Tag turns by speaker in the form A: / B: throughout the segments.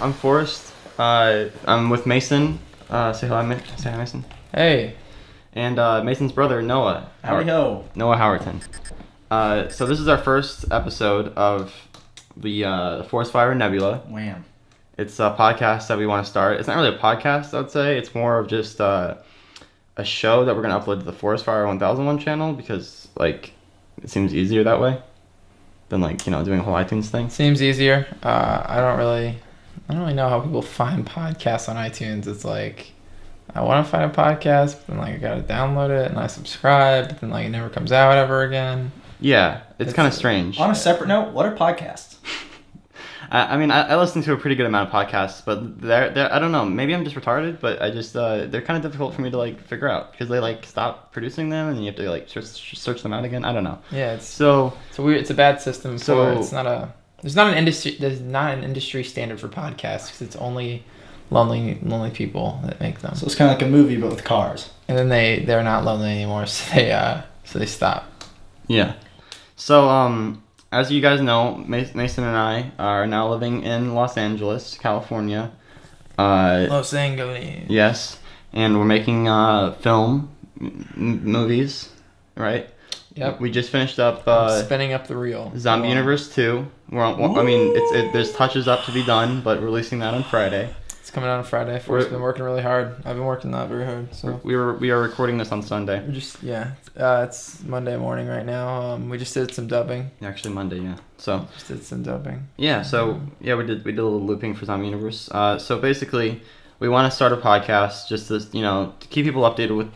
A: I'm Forrest. I'm with Mason. Say hi, say hi, Mason.
B: Hey.
A: And Mason's brother, Noah.
C: Howdy ho.
A: Noah Howerton. So this is our first episode of the ForrestFire Nebula.
C: Wham.
A: It's a podcast that we want to start. It's not really a podcast, I would say. It's more of just a show that we're going to upload to the ForrestFire 1001 channel because, like, it seems easier that way than, like, you know, doing a whole iTunes thing.
B: Seems easier. I don't really know how people find podcasts on iTunes. It's like, I want to find a podcast, but then, like, I gotta download it and I subscribe, but then, like, it never comes out ever again.
A: Yeah, it's kind of strange.
C: On a separate note, what are podcasts?
A: I mean, I listen to a pretty good amount of podcasts, but they're I don't know, maybe I'm just retarded, but I just, they're kind of difficult for me to, like, figure out, because they, like, stop producing them, and you have to, like, search them out again. I don't know.
B: Yeah,
A: it's
B: weird, it's a bad system
A: so,
B: there's not an industry standard for podcasts, because it's only lonely people that make them.
C: So it's kind of like a movie, but with cars.
B: And then they're not lonely anymore, so they stop.
A: Yeah. So, as you guys know, Mason and I are now living in Los Angeles, California.
B: Los Angeles.
A: Yes, and we're making film movies, right?
B: Yep.
A: We just finished up
B: spinning up the reel.
A: Zombie Universe 2. I mean, there's touches up to be done, but releasing that on Friday.
B: It's coming out on Friday. Forrest's been working really hard. I've been working not very hard. So
A: we are recording this on Sunday.
B: It's Monday morning right now. We just did some dubbing.
A: Actually, Monday, yeah. So
B: just did some dubbing.
A: Yeah. So yeah, we did a little looping for Zombie Universe. So basically, we want to start a podcast just to to keep people updated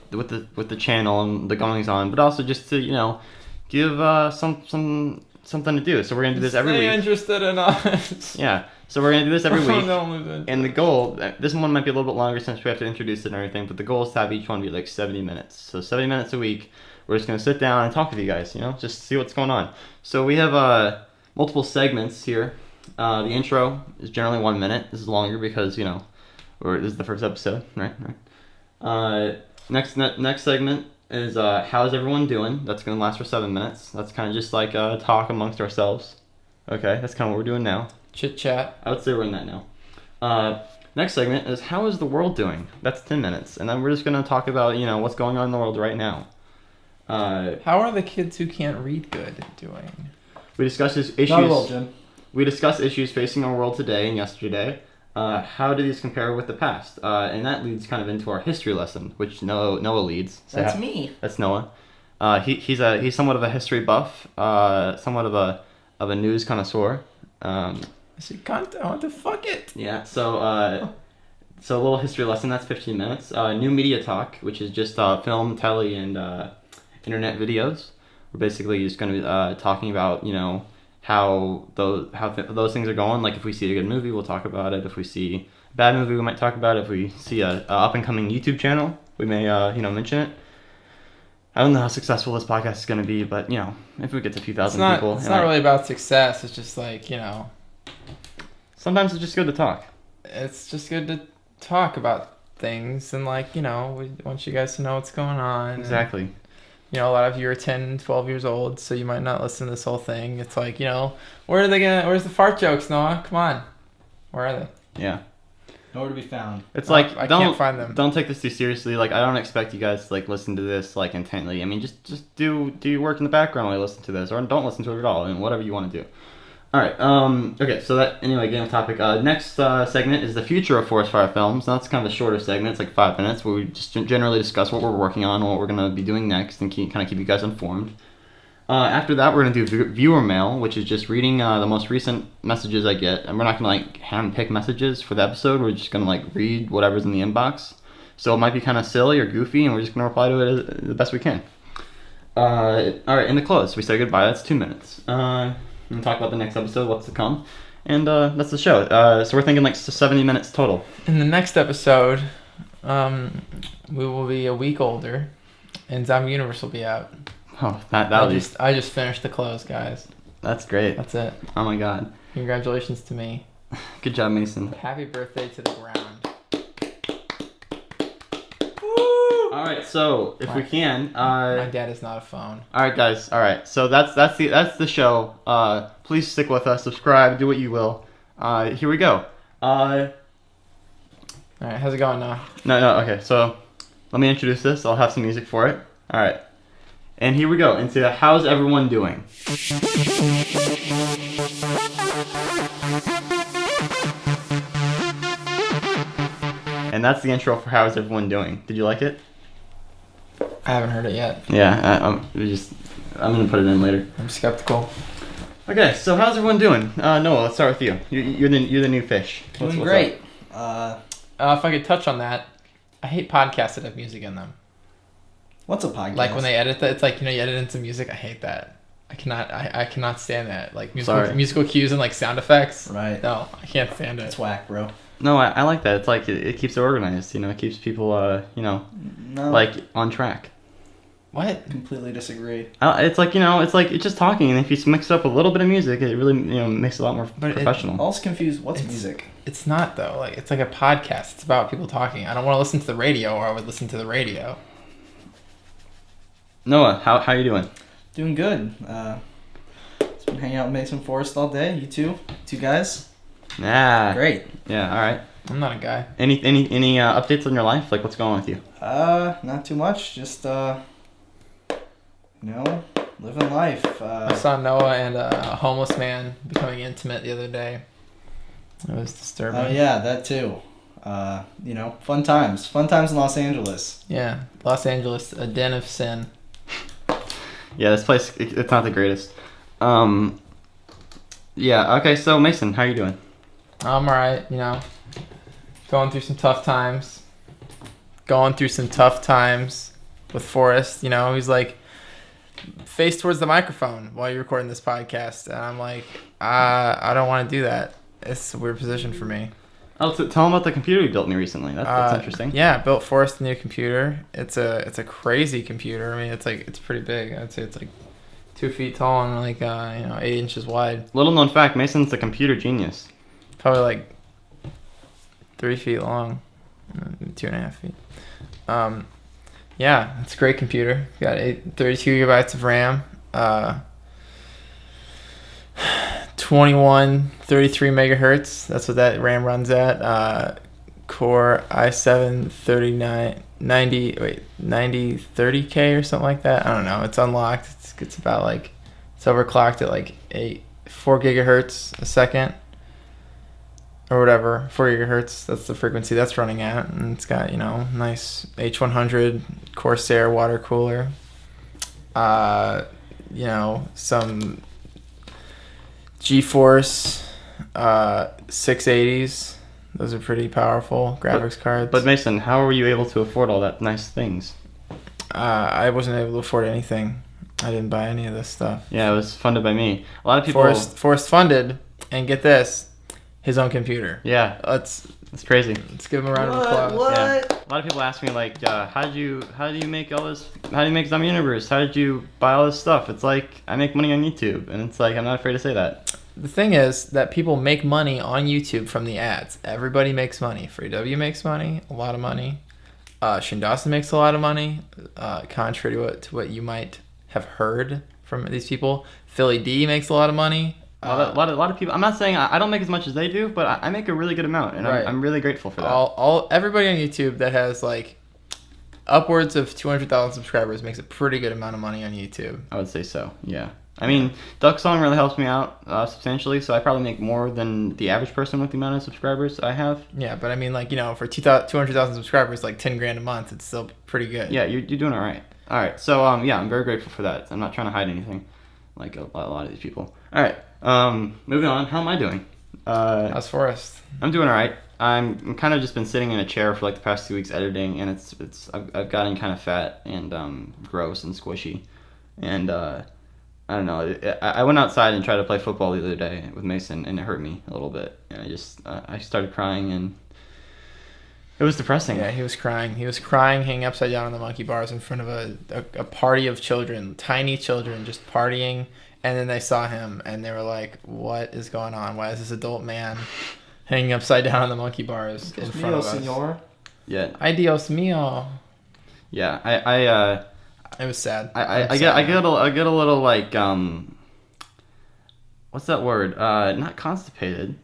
A: with the channel and the goings on, but also just to give something to do. So we're gonna do this every week.
B: Interested in us.
A: Yeah. So we're going to do this every week, and the goal, this one might be a little bit longer since we have to introduce it and everything, but the goal is to have each one be like 70 minutes. So 70 minutes a week, we're just going to sit down and talk with you guys, just see what's going on. So we have multiple segments here. The intro is generally 1 minute. This is longer because, this is the first episode, right? Next segment is how's everyone doing? That's going to last for 7 minutes. That's kind of just like a talk amongst ourselves. Okay, that's kind of what we're doing now.
B: Chit chat.
A: I would say we're in that now. Next segment is how is the world doing? That's 10 minutes, and then we're just gonna talk about what's going on in the world right now.
B: How are the kids who can't read good doing?
A: We discuss issues.
C: Not well, Jim.
A: We discuss issues facing our world today and yesterday. How do these compare with the past? And that leads kind of into our history lesson, which Noah leads.
C: That's me.
A: That's Noah. He's somewhat of a history buff, somewhat of a news connoisseur.
B: I want to fuck it.
A: Yeah, so a little history lesson, that's 15 minutes. New media talk, which is just film, telly, and internet videos. We're basically just going to be talking about, how those things are going. Like if we see a good movie, we'll talk about it. If we see a bad movie, we might talk about it. If we see a up-and-coming YouTube channel, we may, mention it. I don't know how successful this podcast is going to be, but, if we get to a few thousand people.
B: It's not really about success. It's just like,
A: Sometimes it's just good to talk.
B: It's just good to talk about things and, like, we want you guys to know what's going on.
A: Exactly.
B: And, a lot of you are 10, 12 years old, so you might not listen to this whole thing. It's like, where's the fart jokes, Noah? Come on. Where are they?
A: Yeah.
C: Nowhere to be found.
A: It's like
B: I can't find them.
A: Don't take this too seriously. Like I don't expect you guys to like listen to this like intently. I mean, just do your work in the background while you listen to this, or don't listen to it at all, and whatever you want to do. All right. Okay. So getting off topic. Next segment is the future of ForrestFire films. Now, that's kind of a shorter segment. It's like 5 minutes where we just generally discuss what we're working on, what we're gonna be doing next, and keep you guys informed. After that, we're going to do viewer mail, which is just reading the most recent messages I get. And we're not going to, like, hand-pick messages for the episode. We're just going to, like, read whatever's in the inbox. So it might be kind of silly or goofy, and we're just going to reply to it the best we can. All right, in the close, we say goodbye. That's 2 minutes. We're going to talk about the next episode, what's to come. And that's the show. So we're thinking, like, 70 minutes total.
B: In the next episode, we will be a week older, and Zombie Universe will be out.
A: Oh,
B: I just finished the close, guys.
A: That's great.
B: That's it.
A: Oh my God.
B: Congratulations to me.
A: Good job, Mason.
B: Happy birthday to the ground.
A: Woo! All right, so if we can,
B: my dad is not a phone.
A: All right, guys. All right, so that's the show. Please stick with us. Subscribe. Do what you will. Here we go. Uh,
B: All right, how's it going now?
A: no, okay. So let me introduce this. I'll have some music for it. All right. And here we go into how's everyone doing. And that's the intro for how's everyone doing. Did you like it?
B: I haven't heard it yet.
A: Yeah, I'm gonna put it in later.
B: I'm skeptical.
A: Okay, so how's everyone doing? Noah, let's start with you. You're the new fish.
C: Doing
A: What's
C: great.
A: up?
B: If I could touch on that, I hate podcasts that have music in them.
C: What's a podcast?
B: Like when they edit that, it's like, you edit into music. I hate that. I cannot stand that. Like musical cues and like sound effects.
C: Right.
B: No, I can't stand it.
C: It's whack, bro.
A: No, I like that. It's like it keeps it organized. It keeps people
C: No.
A: like on track.
B: What?
C: Completely disagree.
A: It's like it's just talking, and if you mix up a little bit of music, it really makes it a lot more professional.
C: I'm also confused. What's music?
B: It's not though. Like it's like a podcast. It's about people talking. I don't want to listen to the radio, or I would listen to the radio.
A: Noah, how you doing?
C: Doing good. Just been hanging out with Mason Forrest all day. You two guys.
A: Nah.
C: Great.
A: Yeah. All right.
B: I'm not a guy.
A: Any updates on your life? Like what's going on with you?
C: Not too much. Just living life.
B: I saw Noah and a homeless man becoming intimate the other day. It was disturbing.
C: Oh yeah, that too. Fun times. Fun times in Los Angeles.
B: Yeah, Los Angeles, a den of sin.
A: Yeah, this place it's not the greatest. Yeah. Okay. So Mason, how you doing?
B: I'm alright. Going through some tough times. Going through some tough times with Forrest. He's like face towards the microphone while you're recording this podcast, and I'm like, I don't want to do that. It's a weird position for me.
A: Oh, tell him about the computer you built me recently. That's interesting.
B: Yeah, I built Forrest a new computer. It's a crazy computer. I mean, it's pretty big. I'd say it's like 2 feet tall and like 8 inches wide.
A: Little known fact: Mason's a computer genius.
B: Probably like 3 feet long, 2.5 feet. Yeah, it's a great computer. Got 32 gigabytes of RAM. 2133 megahertz. That's what that RAM runs at. Core i7 9030K or something like that. I don't know. It's unlocked. It's about like it's overclocked at like 4 gigahertz a second or whatever. 4 gigahertz. That's the frequency that's running at, and it's got nice H100 Corsair water cooler. Some GeForce 680s. Those are pretty powerful graphics cards.
A: But Mason, how were you able to afford all that nice things?
B: I wasn't able to afford anything. I didn't buy any of this stuff.
A: Yeah, it was funded by me. A lot of people.
B: Forrest funded, and get this, his own computer.
A: Yeah,
B: It's
A: crazy.
B: Let's give him a round of applause.
C: What?
A: Yeah. A lot of people ask me like, how do you make all this? How do you make Zombie Universe? How did you buy all this stuff? It's like I make money on YouTube, and it's like I'm not afraid to say that.
B: The thing is that people make money on YouTube from the ads. Everybody makes money. Free W makes money, a lot of money. Shane Dawson makes a lot of money. Contrary to what you might have heard from these people, Philly D makes a lot of money.
A: A lot of people. I'm not saying I don't make as much as they do, but I make a really good amount, and
B: Right.
A: I'm really grateful for that.
B: Everybody on YouTube that has like upwards of 200,000 subscribers makes a pretty good amount of money on YouTube.
A: I would say so. Yeah. I mean, Duck Song really helps me out substantially, so I probably make more than the average person with the amount of subscribers I have.
B: Yeah, but I mean, like, for 200,000 subscribers, like $10,000 a month, it's still pretty good.
A: Yeah, you're doing all right. All right, so yeah, I'm very grateful for that. I'm not trying to hide anything, like a lot of these people. All right, moving on. How am I doing?
B: How's Forrest?
A: I'm doing all right. I'm kind of just been sitting in a chair for like the past 2 weeks editing, and I've gotten kind of fat and gross and squishy, and I don't know. I went outside and tried to play football the other day with Mason, and it hurt me a little bit. And I started crying, and it was depressing.
B: Yeah, he was crying. He was crying, hanging upside down on the monkey bars in front of a party of children, tiny children, just partying. And then they saw him, and they were like, "What is going on? Why is this adult man hanging upside down on the monkey bars in front of us?"
C: Senor.
A: Yeah.
B: Ay Dios mío.
A: Yeah.
B: It was sad.
A: I get a little like what's that word? Not constipated.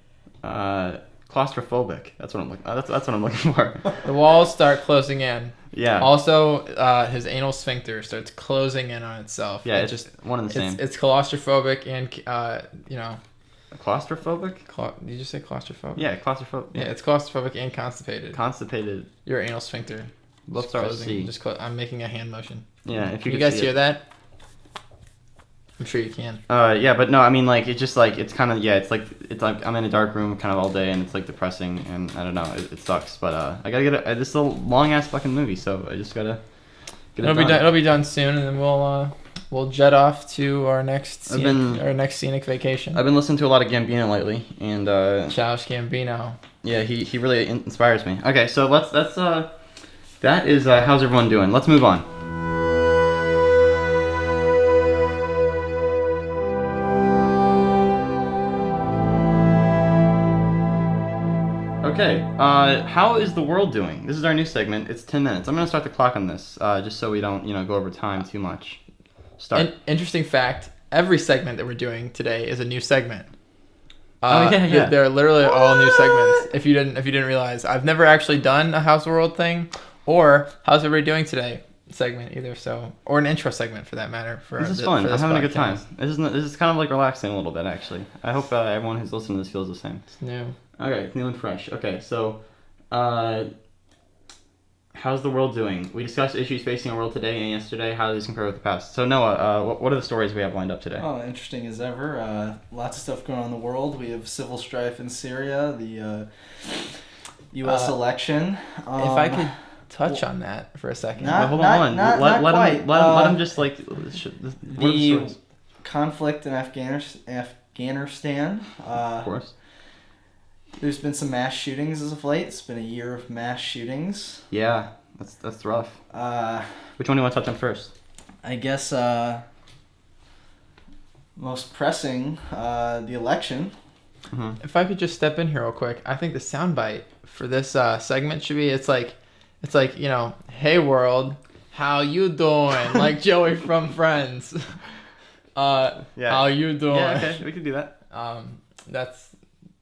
A: Claustrophobic. That's what I'm looking. That's what I'm looking for.
B: The walls start closing in.
A: Yeah.
B: Also, his anal sphincter starts closing in on itself.
A: Yeah, it's just one and the same.
B: It's claustrophobic and
A: Claustrophobic?
B: Did you say claustrophobic?
A: Yeah, claustrophobic.
B: Yeah, it's claustrophobic and constipated.
A: Constipated.
B: Your anal sphincter.
A: Both start with C.
B: I'm making a hand motion.
A: Yeah, if
B: Can
A: you
B: you guys
A: see
B: hear
A: it.
B: that? I'm sure you can.
A: Yeah, but no, I mean, like, it's just like, it's kind of, yeah, it's like I'm in a dark room kind of all day, and it's like depressing, and I don't know, it sucks, but I gotta get this is a long ass fucking movie, so I just gotta get it done.
B: It'll be done soon, and then we'll jet off to our next scenic vacation.
A: I've been listening to a lot of Gambino lately, and
B: Childish Gambino.
A: yeah, he really inspires me. Okay, so that is how's everyone doing? Let's move on. Okay, how is the world doing? This is our new segment. It's 10 minutes. I'm going to start the clock on this, just so we don't, go over time too much. Start.
B: Interesting fact, every segment that we're doing today is a new segment.
A: Yeah.
B: They're literally all new segments. If you didn't realize, I've never actually done a How's the World thing or How's Everybody Doing Today segment either, so, or an intro segment for that matter.
A: This is fun. I'm having a good time. This is kind of like relaxing a little bit, actually. I hope everyone who's listening to this feels the same.
B: It's new.
A: Okay, it's new and fresh. Okay, so, how's the world doing? We discussed issues facing our world today and yesterday. How do these compare with the past? So, Noah, what are the stories we have lined up today?
C: Oh, interesting as ever. Lots of stuff going on in the world. We have civil strife in Syria, the U.S. election.
B: If I could touch on that for a second.
A: Hold on. Let him just like
C: the conflict in Afghanistan.
A: Of course.
C: There's been some mass shootings as of late. It's been a year of mass shootings.
A: Yeah, that's rough. Which one do you want to touch on first?
C: I guess most pressing, the election.
A: Mm-hmm.
B: If I could just step in here real quick, I think the soundbite for this segment should be it's like hey world, how you doing? Like Joey from Friends.
A: Yeah.
B: How you doing?
A: Yeah, okay, we can do that.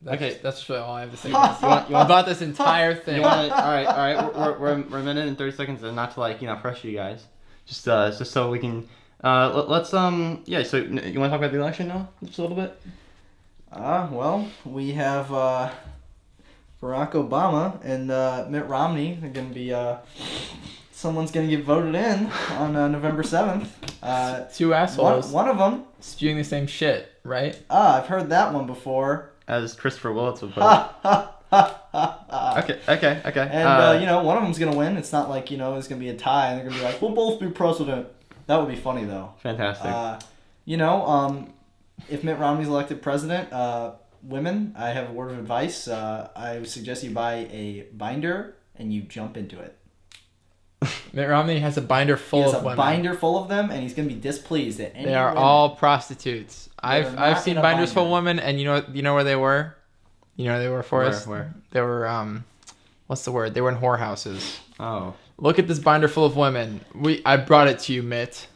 B: That's really all I have to say. You want about this entire thing?
A: All right. We're a minute and 30 seconds, and not to pressure you guys, just so we can let's yeah. So you want to talk about the election now, just a little bit?
C: Well, we have Barack Obama and Mitt Romney are going to be someone's going to get voted in on November 7th.
B: Two assholes.
C: One of them
B: spewing the same shit, right?
C: I've heard that one before.
A: As Christopher Willits would put it. Okay.
C: And, one of them's going to win. It's not like, it's going to be a tie and they're going to be like, we'll both be president. That would be funny, though.
A: Fantastic.
C: If Mitt Romney's elected president, women, I have a word of advice. I would suggest you buy a binder and you jump into it.
B: Mitt Romney has a binder full of women.
C: He has a binder full of them, and he's going to be displeased at any
B: They are
C: women.
B: all prostitutes.
C: They're
B: I've seen
C: not in a
B: binders full of
C: binder.
B: women, and you know where they were? You know where they were, Forrest?
A: Where?
B: They were, what's the word? They were in whorehouses.
A: Oh.
B: Look at this binder full of women. I brought it to you, Mitt.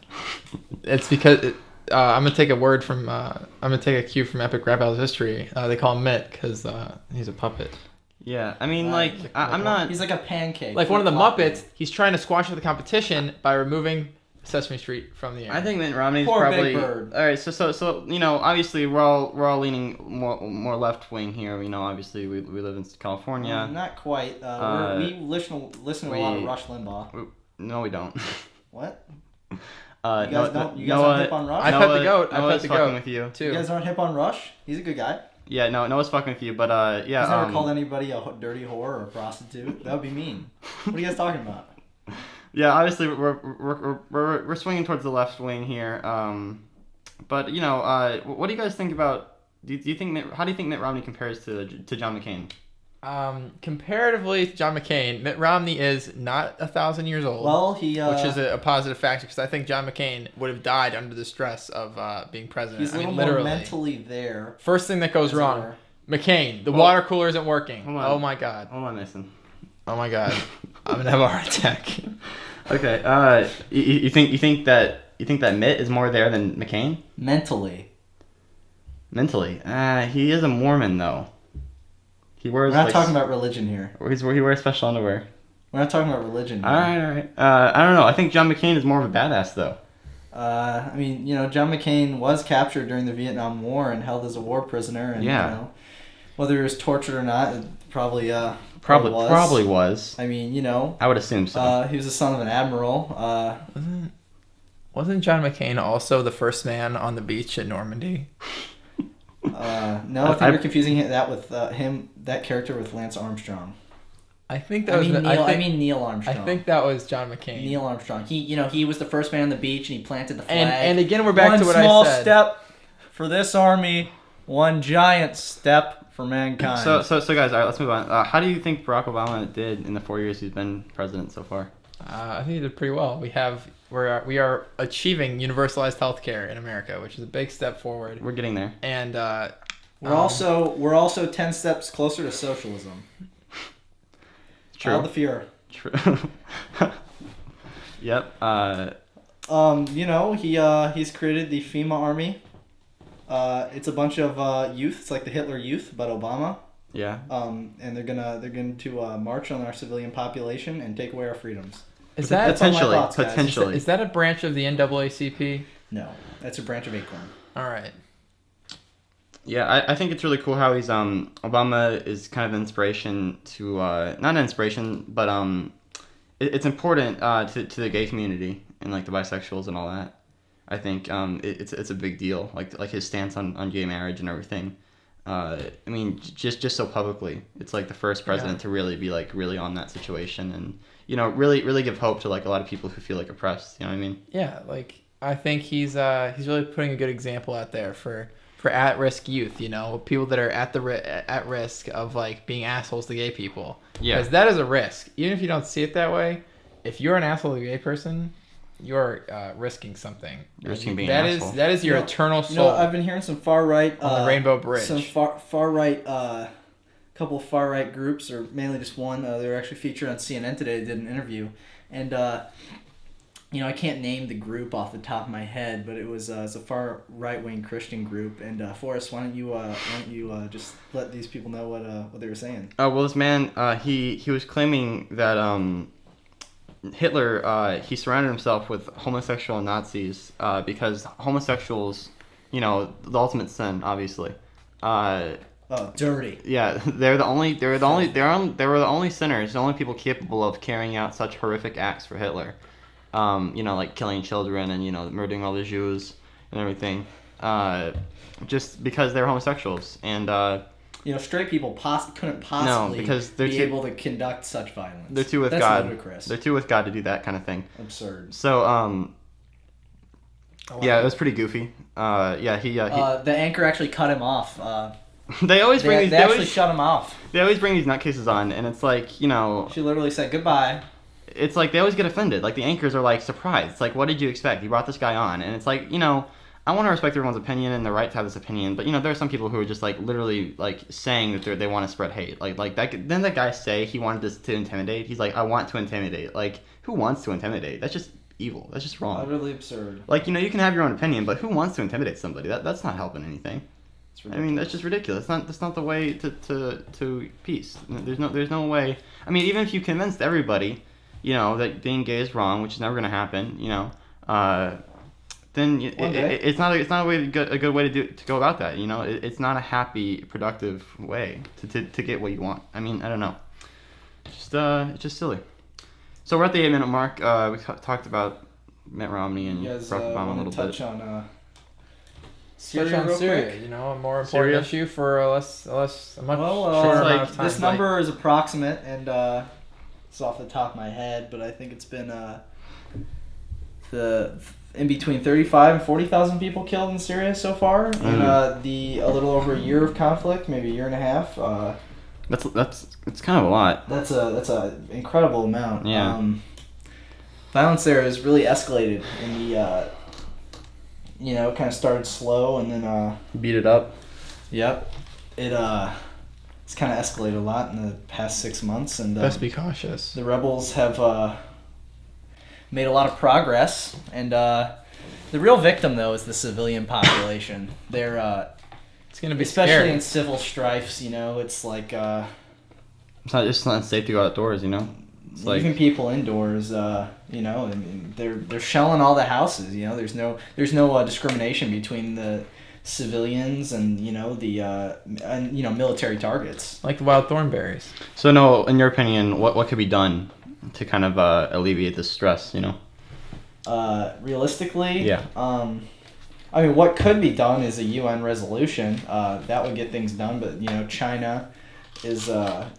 B: It's because... I'm gonna take a cue from Epic Rap Battles history. They call him Mitt because he's a puppet.
A: Yeah, I mean, I'm not.
C: He's like a pancake.
B: Like one of the Muppets, he's trying to squash the competition by removing Sesame Street from the air.
A: I think Mitt Romney's
C: Poor
A: probably.
C: Big Bird.
A: All right, so obviously we're all leaning more left wing here. Obviously we live in California.
C: Not quite. We listen to a lot of Rush Limbaugh.
A: No, we don't.
C: What?
A: You
C: guys aren't hip on Rush?
B: I pet the goat.
A: Noah's fucking with you
B: too.
C: You guys aren't hip on Rush? He's a good guy.
A: Yeah, Noah's fucking with you, but yeah.
C: He's never called anybody a dirty whore or a prostitute. That would be mean. What are you guys talking about?
A: Yeah, obviously we're swinging towards the left wing here. But what do you guys think about? How do you think Mitt Romney compares to John McCain?
B: Comparatively to John McCain, Mitt Romney is not 1,000 years old.
C: Well,
B: which is a positive factor because I think John McCain would have died under the stress of being president.
C: He's a little more mentally there.
B: First thing that goes wrong, McCain, the water cooler isn't working. Oh my God.
A: Hold on, Mason.
B: Oh my God. I'm gonna have a heart attack.
A: Okay. You think that Mitt is more there than McCain?
C: Mentally.
A: Mentally, he is a Mormon though. He wears.
C: We're not
A: like,
C: talking about religion here.
A: He wears special underwear.
C: We're not talking about religion here.
A: All right. I don't know. I think John McCain is more of a badass though.
C: I mean, John McCain was captured during the Vietnam War and held as a war prisoner, and whether he was tortured or not, it probably was.
A: Probably was.
C: I mean,
A: I would assume so.
C: He was the son of an admiral.
B: Wasn't John McCain also the first man on the beach at Normandy?
C: No, I think you're confusing that with that character with Lance Armstrong.
B: I think that
C: Neil Armstrong.
B: I think that was John McCain.
C: Neil Armstrong. He was the first man on the beach and he planted the flag.
B: And again, we're back to what I said.
C: One small step for this army, one giant step for mankind.
A: So guys, all right, let's move on. How do you think Barack Obama did in the 4 years he's been president so far?
B: I think he did pretty well. We are achieving universalized healthcare in America, which is a big step forward.
A: We're getting there.
B: And
C: we're also 10 steps closer to socialism.
A: True.
C: All the fear.
A: True. Yep.
C: He's created the FEMA army. It's a bunch of youth. It's like the Hitler Youth, but Obama.
A: Yeah.
C: And they're going to march on our civilian population and take away our freedoms.
B: Is that
A: potentially?
B: Is that a branch of the NAACP?
C: No, that's a branch of Acorn.
B: All right.
A: Yeah, I think it's really cool how he's Obama is kind of an inspiration to not an inspiration, but it's important to the gay community and like the bisexuals and all that. I think it's a big deal, like his stance on gay marriage and everything. I mean, just so publicly, it's like the first president to really be like really on that situation and really give hope to like a lot of people who feel like oppressed. You know what I mean?
B: Yeah, like I think he's really putting a good example out there for at-risk youth, people that are at risk of like being assholes to gay people. Yeah. Because that is a risk. Even if you don't see it that way, if you're an asshole to a gay person, you're risking something.
A: You're risking being an asshole.
B: That is your eternal soul.
C: I've been hearing some far right
B: on the Rainbow Bridge.
C: Some far right couple of far right groups, or mainly just one. They were actually featured on CNN today. They did an interview, and I can't name the group off the top of my head, but it's a far right-wing Christian group. And Forrest, why don't you just let these people know what they were saying?
A: Oh well, this man he was claiming that Hitler he surrounded himself with homosexual Nazis because homosexuals, the ultimate sin, obviously.
C: Dirty.
A: Yeah, they were the only sinners, the only people capable of carrying out such horrific acts for Hitler. Like killing children and, murdering all the Jews and everything, just because they're homosexuals. And,
C: straight people couldn't possibly able to conduct such violence.
A: They're too with God. Ludicrous. They're too with God to do that kind of thing.
C: Absurd.
A: So, it was pretty goofy.
C: The anchor actually cut him off.
A: They always
C: shut him off.
A: They always bring these nutcases on, and it's like,
C: She literally said goodbye.
A: It's like they always get offended. Like the anchors are like surprised. It's like, what did you expect? You brought this guy on, and it's like, I want to respect everyone's opinion and the right to have this opinion, but there are some people who are just like literally like saying that they want to spread hate. Like that. Didn't that guy say he wanted this to intimidate? He's like, I want to intimidate. Like, who wants to intimidate? That's just evil. That's just wrong.
C: Utterly absurd.
A: Like, you can have your own opinion, but who wants to intimidate somebody? That's not helping anything. I mean, that's just ridiculous. That's not the way to peace. There's no way. I mean, even if you convinced everybody, that being gay is wrong, which is never going to happen, then it's not a good way to go about that. It's not a happy, productive way to get what you want. I mean, I don't know. It's just silly. So we're at the 8-minute mark. We talked about Mitt Romney and Barack Obama a little bit.
C: Touch on
B: Syria, a more important issue for a much shorter amount of time.
C: This number is approximate, and it's off the top of my head, but I think it's been in between 35 and 40,000 people killed in Syria so far in a little over a year of conflict, maybe a year and a half.
A: It's kind of a lot.
C: That's a incredible amount.
A: Yeah.
C: Violence there has really escalated in the. Kind of started slow and then
A: beat it up.
C: Yep, it's kind of escalated a lot in the past 6 months, and
B: best be cautious.
C: The rebels have made a lot of progress, and the real victim though is the civilian population. It's
B: gonna be
C: especially
B: scary.
C: in civil strifes. It's like
A: It's not safe to go outdoors. It's like
C: even people indoors. And they're shelling all the houses. There's no discrimination between the civilians and military targets.
B: Like the wild thornberries.
A: so. No, in your opinion, what could be done to kind of alleviate this stress?
C: Realistically,
A: Yeah.
C: I mean, what could be done is a UN resolution. That would get things done, but China is a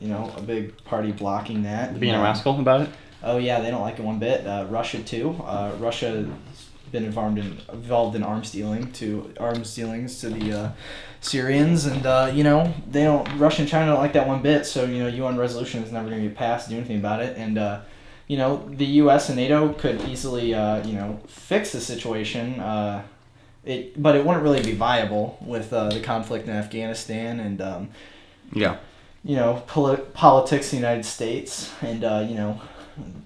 C: big party blocking that.
A: Being a rascal about it.
C: Oh yeah, they don't like it one bit. Russia too. Russia's been involved in arms dealings to the Syrians, and they don't. Russia and China don't like that one bit. So UN resolution is never going to get passed to do anything about it, and the U.S. and NATO could easily fix the situation. But it wouldn't really be viable with the conflict in Afghanistan and
A: Yeah.
C: Politics in the United States, and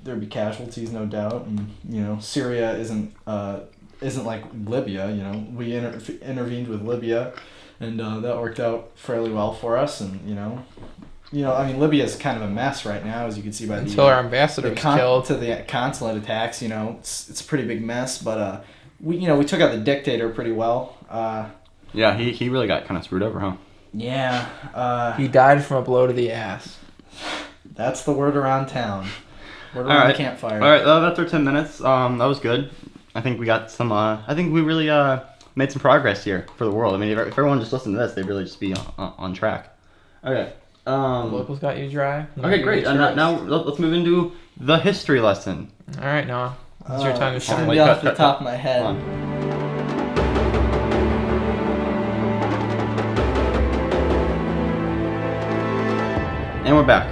C: there'd be casualties, no doubt, and Syria isn't like Libya. We intervened with Libya, and that worked out fairly well for us, and I mean, Libya is kind of a mess right now, as you can see by
B: Until our ambassador was killed.
C: to the consulate attacks. It's a pretty big mess, but we took out the dictator pretty well.
A: Yeah, he really got kind of screwed over, huh?
C: Yeah.
B: He died from a blow to the ass.
C: That's the word around town. Word
A: All
C: around
A: right.
C: the campfire.
A: All right, that's our 10 minutes. That was good. I think we got some. I think we really made some progress here for the world. I mean, if everyone just listened to this, they'd really just be on track. Okay.
B: The locals got you dry.
A: Okay, great. Now let's move into the history lesson.
B: All right, Noah. It's your time to
C: It's gonna
B: shine.
C: be off the top of my head.
A: Hold on. And we're back.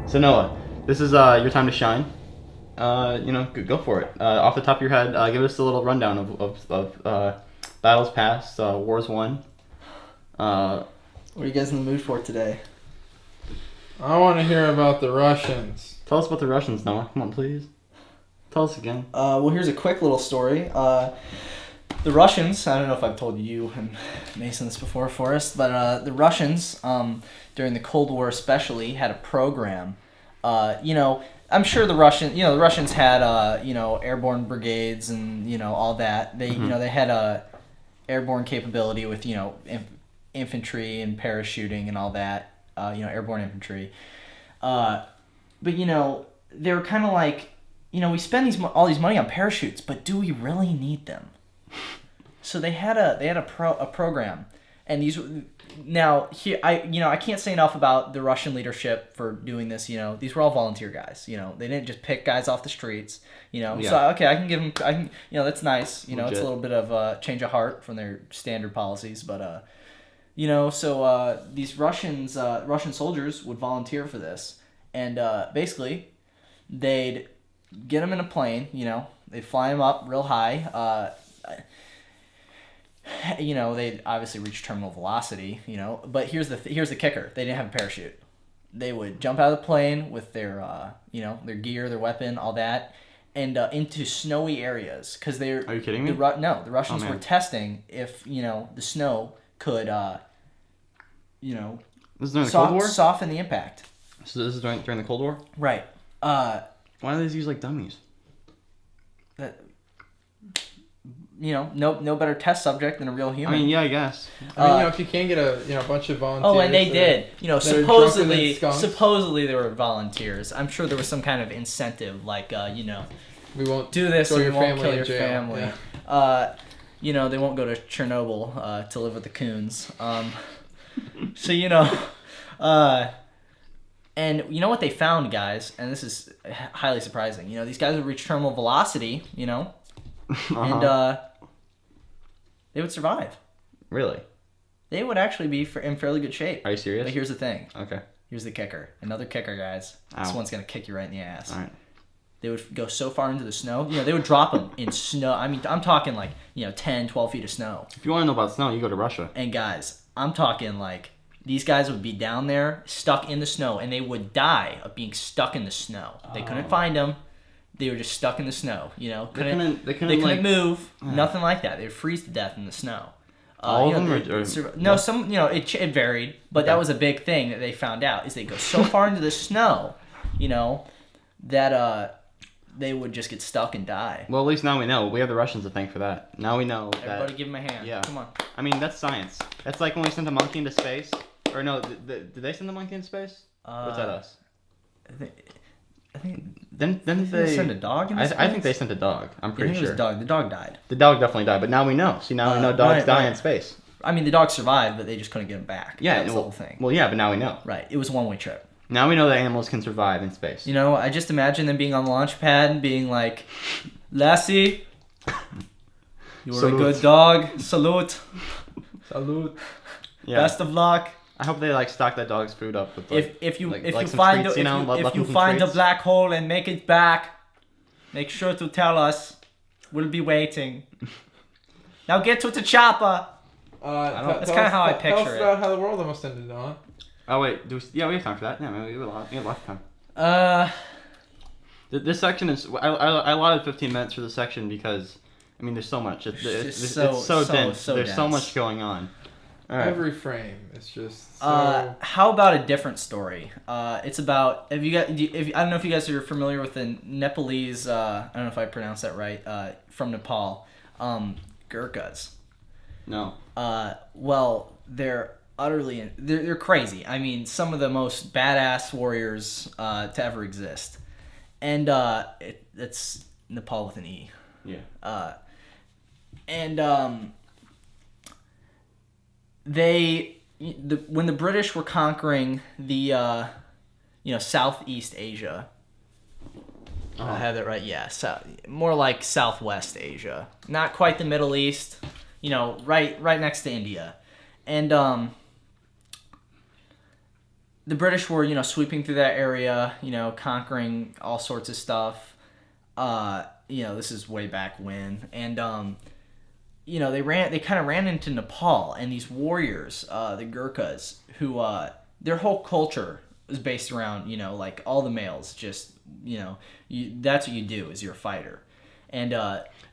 A: So Noah, this is your time to shine. Go for it. Off the top of your head, give us a little rundown of battles past, wars won.
C: What are you guys in the mood for today?
B: I want to hear about the Russians.
A: Tell us about the Russians, Noah. Come on, please. Tell us again.
C: Well, here's a quick little story. The Russians, I don't know if I've told you and Mason this before, Forrest, but the Russians, during the Cold War especially, had a program. I'm sure the Russians had, airborne brigades and, all that. They, they had a airborne capability with, infantry and parachuting and all that, airborne infantry. But, they were kind of like, we spend all these money on parachutes, but do we really need them? So they had a program, and these now here I can't say enough about the Russian leadership for doing this. These were all volunteer guys. They didn't just pick guys off the streets.
A: Yeah.
C: So okay, I can give them. That's nice.
A: Legit.
C: It's a little bit of a change of heart from their standard policies, but so these Russian soldiers would volunteer for this, and basically they'd get them in a plane. They'd fly them up real high. They'd obviously reach terminal velocity, but here's the kicker. They didn't have a parachute. They would jump out of the plane with their, their gear, their weapon, all that, and into snowy areas. Are
A: you kidding me?
C: No, the Russians
A: Oh,
C: were
A: man.
C: testing if, the snow could,
A: This is during the Cold War?
C: soften the impact.
A: So this is during the Cold War?
C: Right.
A: Why do they use like dummies?
C: No better test subject than a real human.
A: I mean, yeah, I guess.
B: I mean, if you can get a bunch of volunteers.
C: Oh, and they did.
B: that are drunker than skunks.
C: Supposedly they were volunteers. I'm sure there was some kind of incentive, like
B: we won't
C: do this
B: throw
C: or
B: your
C: we won't
B: family
C: kill
B: in
C: your
B: jail.
C: family.
B: Yeah.
C: They won't go to Chernobyl to live with the coons. So and you know what they found, guys, and this is highly surprising. These guys would reach terminal velocity, and they would survive.
A: Really?
C: They would actually be in fairly good shape.
A: Are you serious?
C: But here's the thing.
A: Okay.
C: Here's the kicker. Another kicker, guys. This
A: Ow.
C: one's going to kick you right in the ass.
A: All right.
C: They would go so far into the snow. They would drop them in snow. I mean, I'm talking like, 10, 12 feet of snow.
A: If you want to know about snow, you go to Russia.
C: And guys, I'm talking like these guys would be down there stuck in the snow, and they would die of being stuck in the snow. They couldn't find them. They were just stuck in the snow.
A: They couldn't
C: They couldn't move. Nothing like that. They would freeze to death in the snow.
A: All of them,
C: no, some it varied, but
A: Okay.
C: that was a big thing that they found out is they go so far into the snow, that they would just get stuck and die.
A: Well, at least now we know. We have the Russians to thank for that. Now we know
C: Everybody
A: that.
C: give them a hand.
A: Yeah.
C: Come on.
A: I mean, that's science. That's like when we sent a monkey into space. Or no, did they send the monkey into space? Or was that us?
C: I think
A: Didn't
C: they
A: they
C: send a dog into space?
A: I think they sent a dog. I'm
C: I
A: pretty
C: think it was
A: sure.
C: a dog. The dog died.
A: The dog definitely died, but now we know. See, now we know dogs die in space.
C: I mean, the dog survived, but they just couldn't get him back.
A: Yeah,
C: That's the whole thing.
A: Well, yeah, but now we know.
C: Right. It was a one-way trip.
A: Now we know that animals can survive in space.
C: I just imagine them being on the launch pad and being like, Lassie, you were
A: Salute.
C: a good dog. Salute.
B: Salute.
A: Yeah.
C: Best of luck.
A: I hope they stock that dog's food up with
C: If you
A: some
C: find
A: treats,
C: if you find the black hole and make it back, make sure to tell us. We'll be waiting. Now get to the chopper. That's kind of how I picture
B: Tell us
C: it.
B: about how the world almost ended, Don.
A: Oh wait, we have time for that. Yeah, we have a lot of time. This section is I allotted 15 minutes for this section because I mean there's so much. It's so dense. There's so much going on. All right.
B: Every frame is just so...
C: How about a different story? It's about I don't know if you guys are familiar with the Nepalese. I don't know if I pronounced that right. From Nepal, Gurkhas.
A: No.
C: Well, they're they're crazy. I mean, some of the most badass warriors to ever exist, and it's Nepal with an E.
A: Yeah.
C: When the British were conquering the Southeast Asia. I have that right. Yeah, more like Southwest Asia, not quite the Middle East. Right next to India, and the British were sweeping through that area, conquering all sorts of stuff. This is way back when, and they kind of ran into Nepal and these warriors, the Gurkhas, who their whole culture was based around like all the males just that's what you do is you're a fighter, and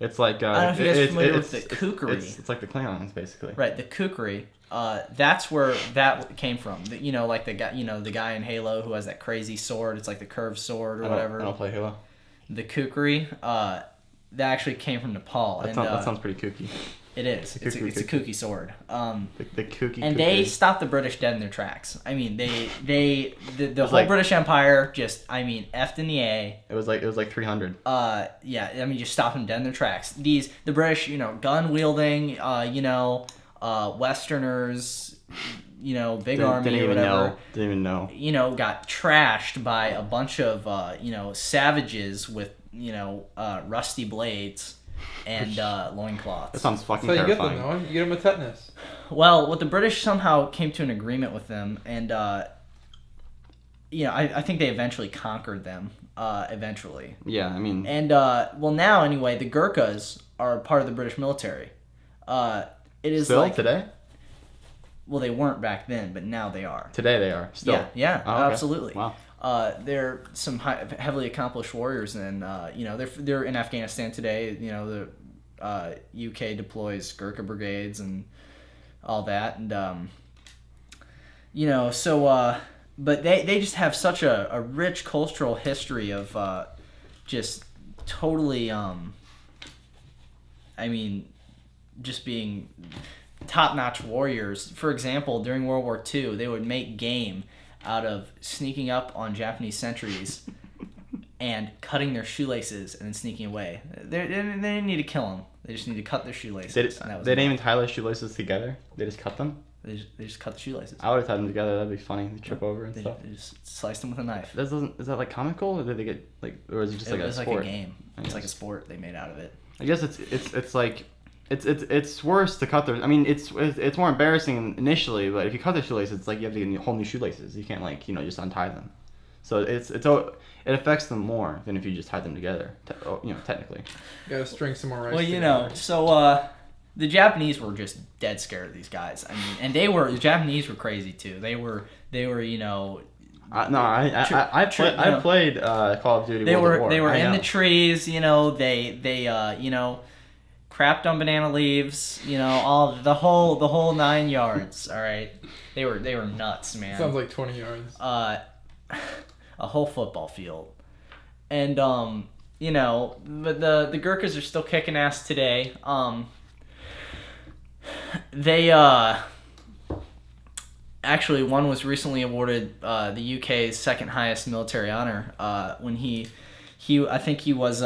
A: it's like
C: I don't know if you guys are familiar with the kukri.
A: It's like the Klingons basically.
C: Right, the kukri. That's where that came from. Like the guy in Halo who has that crazy sword. It's like the curved sword or whatever.
A: I don't play Halo.
C: The kukri. That actually came from Nepal.
A: That sounds pretty kooky.
C: It is. It's a kooky sword.
A: The kooky.
C: And they stopped the British dead in their tracks. I mean, the whole
A: like,
C: British Empire just, effed in the A.
A: It was like 300.
C: Yeah. I mean, just stop them dead in their tracks. The British, gun wielding, Westerners, big army or whatever.
A: Didn't even know.
C: Got trashed by a bunch of savages with rusty blades and loincloths.
A: That sounds fucking
B: So you get
A: terrifying.
B: them, Noah. You get them a tetanus.
C: Well, what the British somehow came to an agreement with them, and I think they eventually conquered them. Eventually.
A: Yeah, I mean.
C: And now anyway, the Gurkhas are part of the British military. It is
A: Still today?
C: Well, they weren't back then, but now they are.
A: Today they are. Still.
C: Yeah,
A: Oh, okay.
C: absolutely.
A: Wow.
C: They're some heavily accomplished warriors, and they're in Afghanistan today. The UK deploys Gurkha brigades and all that, and but they just have such a rich cultural history of just totally just being top-notch warriors. For example, during World War II, they would make game out of sneaking up on Japanese sentries and cutting their shoelaces and then sneaking away. They didn't need to kill them. They just need to cut their shoelaces.
A: They didn't even tie their shoelaces together. They just cut them.
C: They just cut the shoelaces.
A: I would have tied them together. That'd be funny. They trip over and stuff.
C: They just sliced them with a knife.
A: Is that like comical, or did they get or is it just like a sport?
C: Like a game. It's like a sport they made out of it.
A: I guess it's like it's worse to cut their. I mean, it's more embarrassing initially, but if you cut their shoelaces, it's like you have to get whole new shoelaces. You can't just untie them. So it affects them more than if you just tied them together. Technically.
B: You gotta string some more rice.
C: Well, so the Japanese were just dead scared of these guys. I mean, and the Japanese were crazy too. They were
A: I played Call of Duty.
C: They
A: World at War.
C: were in the trees. They
D: crapped on banana leaves, all the whole 9 yards. All right, they were nuts, man.
B: Sounds like 20 yards.
D: A whole football field, and but the Gurkhas are still kicking ass today. They actually, one was recently awarded the UK's second highest military honor when I think he was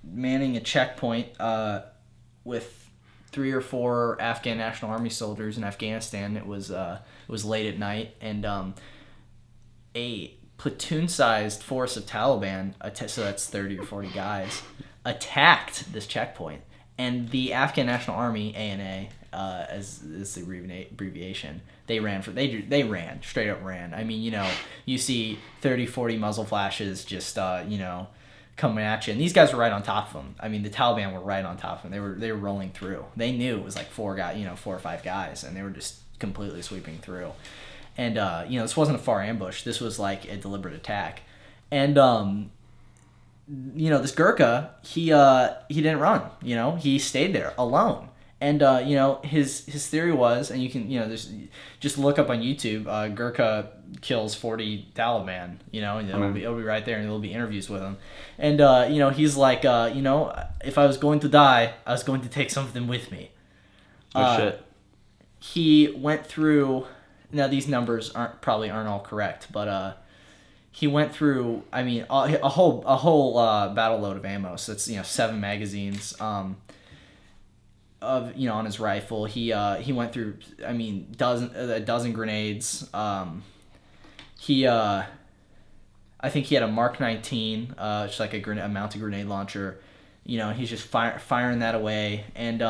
D: manning a checkpoint with 3 or 4 Afghan National Army soldiers in Afghanistan. It was late at night, and a platoon-sized force of Taliban, so that's 30 or 40 guys, attacked this checkpoint. And the Afghan National Army, ANA, as is the abbreviation, they ran, straight up ran. I mean, you see 30, 40 muzzle flashes just, coming at you. And these guys were right on top of them. I mean, the Taliban were right on top of them. They were rolling through. They knew it was like 4 or 5 guys, and they were just completely sweeping through. And, this wasn't a far ambush. This was like a deliberate attack. And, this Gurkha, he didn't run. He stayed there alone. And his theory was, and you can just look up on YouTube, Gurkha kills 40 Taliban. And it'll be right there, and there'll be interviews with him. And he's like, if I was going to die, I was going to take something with me.
A: Shit.
D: He went through. Now these numbers aren't all correct, but he went through, I mean, a whole battle load of ammo. So it's 7 magazines on his rifle. He went through, I mean, a dozen grenades. I think he had a Mark 19, just like a mounted grenade launcher. He's just firing that away. And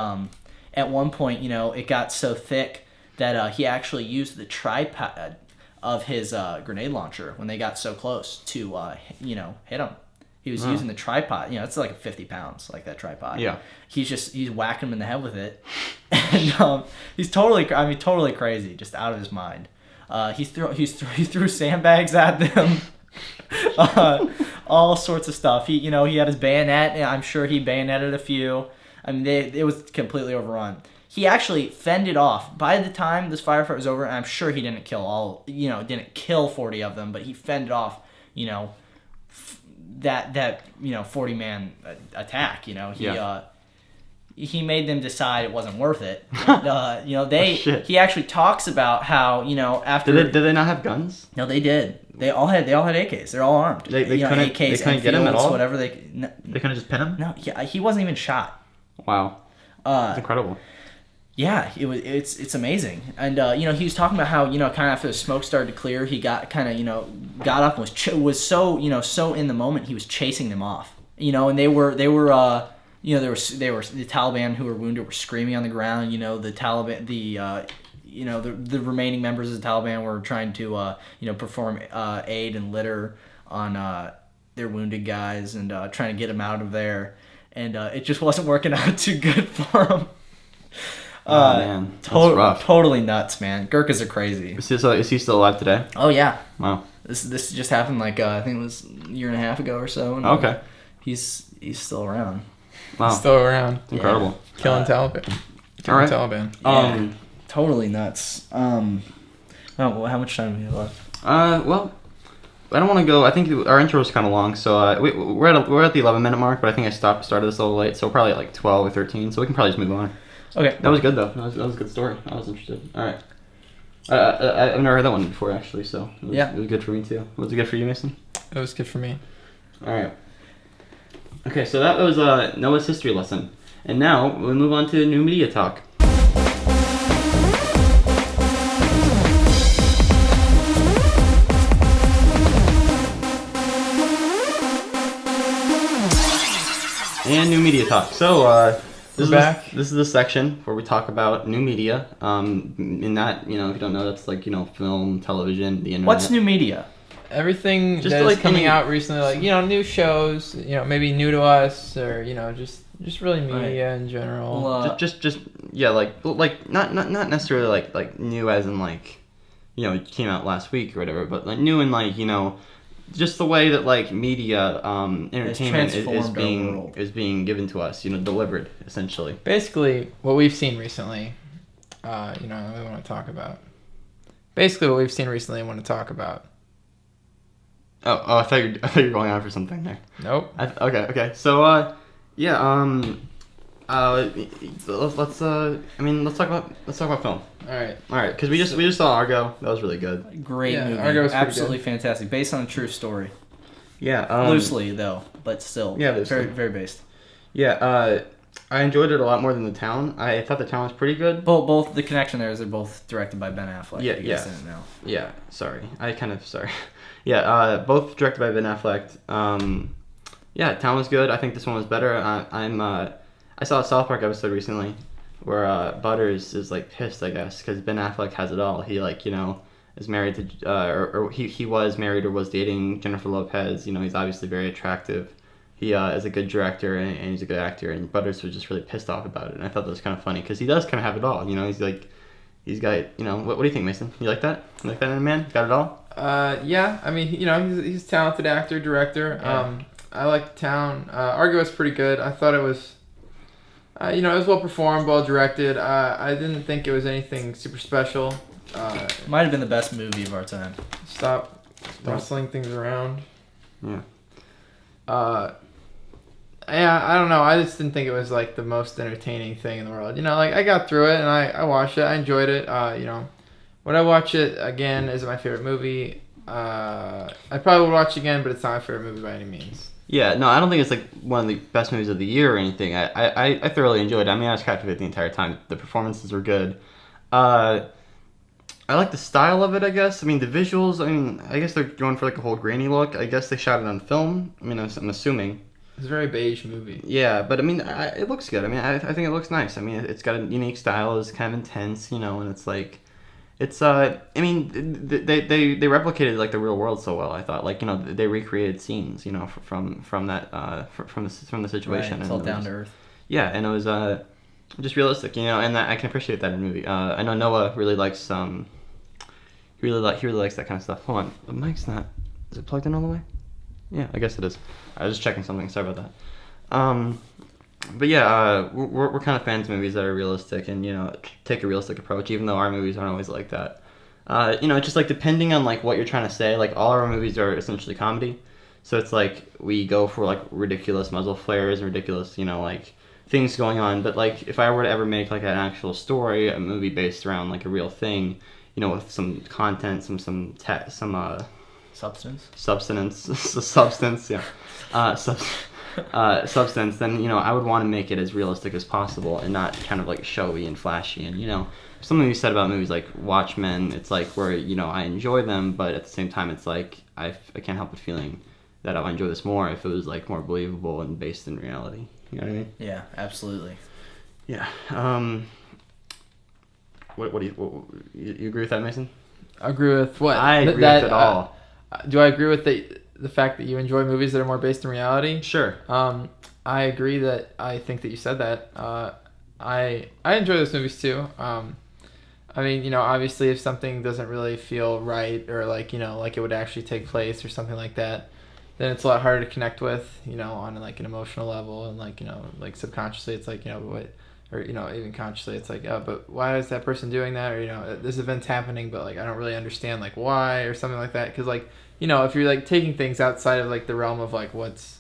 D: at one point, it got so thick that he actually used the tripod of his grenade launcher when they got so close to hit him. He was using the tripod. It's like 50 pounds, like that tripod.
A: Yeah.
D: He's whacking him in the head with it, and he's totally crazy, just out of his mind. He threw sandbags at them, all sorts of stuff. He had his bayonet. And I'm sure he bayoneted a few. I mean, it was completely overrun. He actually fended off. By the time this firefight was over, and I'm sure he didn't kill didn't kill 40 of them, but he fended off, that 40-man attack. He made them decide it wasn't worth it. And, he actually talks about how after
A: did they not have guns?
D: No, they did. They all had AKs. They're all armed.
A: They couldn't get him at all.
D: Whatever
A: they couldn't just pin him.
D: No, yeah, he wasn't even shot.
A: Wow, that's incredible.
D: Yeah, it's amazing. And he was talking about how kind of after the smoke started to clear, he got kind of got up and was so so in the moment, he was chasing them off. And they were the Taliban who were wounded were screaming on the ground. The Taliban the remaining members of the Taliban were trying to perform aid and litter on their wounded guys and trying to get them out of there. And it just wasn't working out too good for them.
A: Oh man, that's rough.
D: Totally nuts, man. Gurkhas are crazy.
A: Is he still alive today?
D: Oh yeah.
A: Wow.
D: This just happened I think it was a year and a half ago or so. And,
A: okay.
D: He's still around.
B: Wow. He's still around.
A: Incredible.
B: Killing Taliban.
A: All right.
B: Taliban.
D: Yeah. Totally nuts. How much time do we have left?
A: Well, I don't want to go. I think our intro was kind of long, so we're at the 11-minute mark. But I think I started this a little late, so probably at like 12 or 13. So we can probably just move on.
D: Okay.
A: That was good though. That was a good story. I was interested. All right. I've never heard that one before actually, so it was good for me too. Was it good for you, Mason?
B: It was good for me.
A: All right. Okay, so that was Noah's history lesson, and now we'll move on to new media talk. And new media talk. So this is the section where we talk about new media. In that, if you don't know, that's like film, television, the internet.
D: What's new media?
B: Everything that's coming out recently, new shows, maybe new to us, or just really media in general.
A: Well, like not necessarily like new as in it came out last week or whatever, but like new in just the way that like media, entertainment
D: transformed our world.
A: is being given to us, delivered essentially.
B: Basically, what we've seen recently, we want to talk about. Basically, what we've seen recently, I want to talk about.
A: Oh, I thought you were going on for something there.
B: Nope.
A: Okay. So, yeah. Let's talk about film.
B: All right.
A: Because we just saw Argo. That was really good.
D: Great movie.
B: Argo was pretty
D: Absolutely
B: good.
D: fantastic. Based on a true story.
A: Yeah.
D: Loosely though, but still.
A: Yeah, loosely.
D: Very very based.
A: Yeah. I enjoyed it a lot more than The Town. I thought The Town was pretty good.
D: Both the connection there is they're both directed by Ben Affleck.
A: Yeah,
D: if you guys didn't know.
A: Yeah. Sorry. Yeah. Both directed by Ben Affleck. Yeah. Town was good. I think this one was better. I saw a South Park episode recently where Butters is like pissed, I guess, because Ben Affleck has it all. He is married to he was married or was dating Jennifer Lopez. He's obviously very attractive. He is a good director and he's a good actor. And Butters was just really pissed off about it. And I thought that was kind of funny because he does kind of have it all. He's got what do you think, Mason? You like that? You like that in a man? Got it all?
B: Yeah. I mean, he's a talented actor, director.
A: Yeah.
B: I like Town. Argo was pretty good. I thought it was. It was well performed, well directed. I didn't think it was anything super special.
D: Might have been the best movie of our time.
B: Stop rustling things around.
A: Yeah.
B: Yeah, I don't know. I just didn't think it was like the most entertaining thing in the world. I got through it and I watched it. I enjoyed it. Would I watch it again? Is it my favorite movie? I probably would watch it again, but it's not my favorite movie by any means.
A: Yeah, no, I don't think it's like one of the best movies of the year or anything. I thoroughly enjoyed it. I mean, I was captivated the entire time. The performances were good. I like the style of it, I guess. I mean, the visuals, I guess they're going for like a whole grainy look. I guess they shot it on film. I'm assuming.
B: It's a very beige movie.
A: Yeah, but it looks good. I think it looks nice. It's got a unique style. It's kind of intense, and it's like... they replicated like the real world so well. I thought they recreated scenes from that from the situation.
D: Right, it's all down to earth.
A: Yeah, and it was just realistic, and that I can appreciate that in a movie. I know Noah really likes he really likes that kind of stuff. Hold on, the mic's not. Is it plugged in all the way? Yeah, I guess it is. I was just checking something. Sorry about that. But yeah, we're kind of fans of movies that are realistic and take a realistic approach, even though our movies aren't always like that. Just like depending on like what you're trying to say, like all our movies are essentially comedy, so it's like we go for like ridiculous muzzle flares and ridiculous like things going on. But like if I were to ever make like an actual story, a movie based around like a real thing, with some content, some
D: Substance.
A: Substance, yeah. Substance, then I would want to make it as realistic as possible and not kind of like showy and flashy. And something you said about movies like Watchmen, it's like where I enjoy them, but at the same time it's like I can't help but feeling that I would enjoy this more if it was like more believable and based in reality. You know what I mean?
D: Yeah, absolutely.
A: Yeah. What do you agree with that, Mason?
B: I agree with what?
A: I agree with it all.
B: Do I agree with the fact that you enjoy movies that are more based in reality?
A: Sure.
B: I agree that I think that you said that. I enjoy those movies too. Obviously if something doesn't really feel right or like it would actually take place or something like that, then it's a lot harder to connect with, on like an emotional level and like subconsciously it's like, what, or even consciously it's like, oh, but why is that person doing that? Or this event's happening, but like I don't really understand like why or something like that. Because like if you're like taking things outside of like the realm of like what's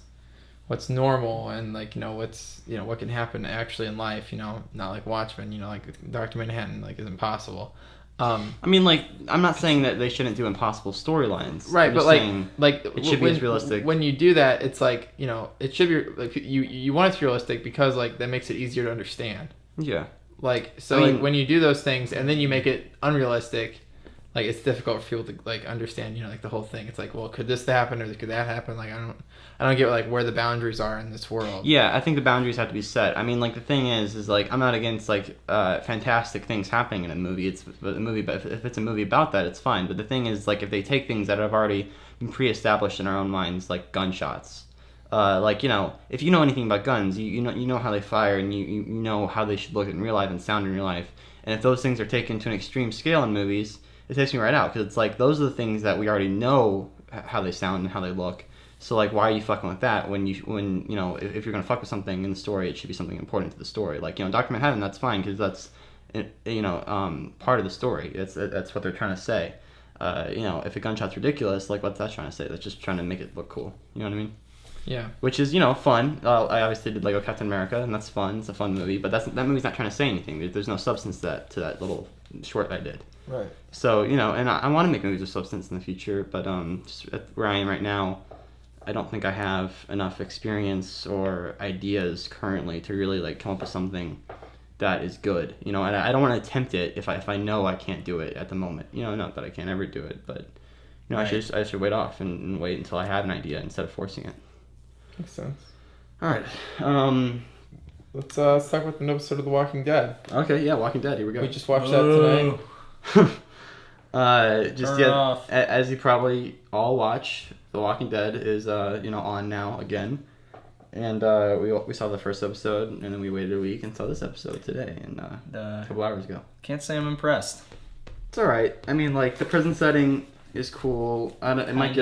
B: normal and like what's what can happen actually in life, not like Watchmen, like Dr. Manhattan like is impossible.
A: I'm not saying that they shouldn't do impossible storylines.
B: Right, but like
A: it should be as realistic.
B: When you do that, it's like it should be like you want it to be realistic because like that makes it easier to understand.
A: Yeah.
B: Like so, when you do those things and then you make it unrealistic, like it's difficult for people to like understand. Like the whole thing. It's like, well, could this happen or could that happen? Like I don't get like where the boundaries are in this world.
A: Yeah, I think the boundaries have to be set. Like the thing is like I'm not against like fantastic things happening in a movie. It's a movie, but if it's a movie about that, it's fine. But the thing is like if they take things that have already been pre-established in our own minds, like gunshots. If you know anything about guns, you know how they fire and you know how they should look in real life and sound in real life. And if those things are taken to an extreme scale in movies, it takes me right out because it's like those are the things that we already know how they sound and how they look. So like, why are you fucking with that when you know if you're gonna fuck with something in the story, it should be something important to the story. Like, you know, Dr. Manhattan, that's fine because that's part of the story. That's what they're trying to say. You know, if a gunshot's ridiculous, like, what's that trying to say? That's just trying to make it look cool. You know what I mean?
B: Yeah.
A: Which is, you know, fun. I obviously did Lego Captain America, and that's fun. It's a fun movie, but that movie's not trying to say anything. There's no substance to that little short I did.
B: Right.
A: So, you know, and I want to make movies with substance in the future, but just where I am right now, I don't think I have enough experience or ideas currently to really like come up with something that is good. You know, and I don't want to attempt it if I know I can't do it at the moment. You know, not that I can't ever do it, but you know,
D: Right.
A: I should wait off and wait until I have an idea instead of forcing it.
B: Makes sense.
A: All right.
B: Let's talk about the new episode of The Walking Dead.
A: Okay. Yeah. Walking Dead. Here we go.
B: We just watched that tonight.
A: Just
D: Turn
A: yet,
D: it off.
A: as you probably all watch, The Walking Dead is on now again, and we saw the first episode, and then we waited a week and saw this episode today, and a couple hours ago.
D: Can't say I'm impressed.
A: It's all right. I mean, like, the prison setting is cool. It might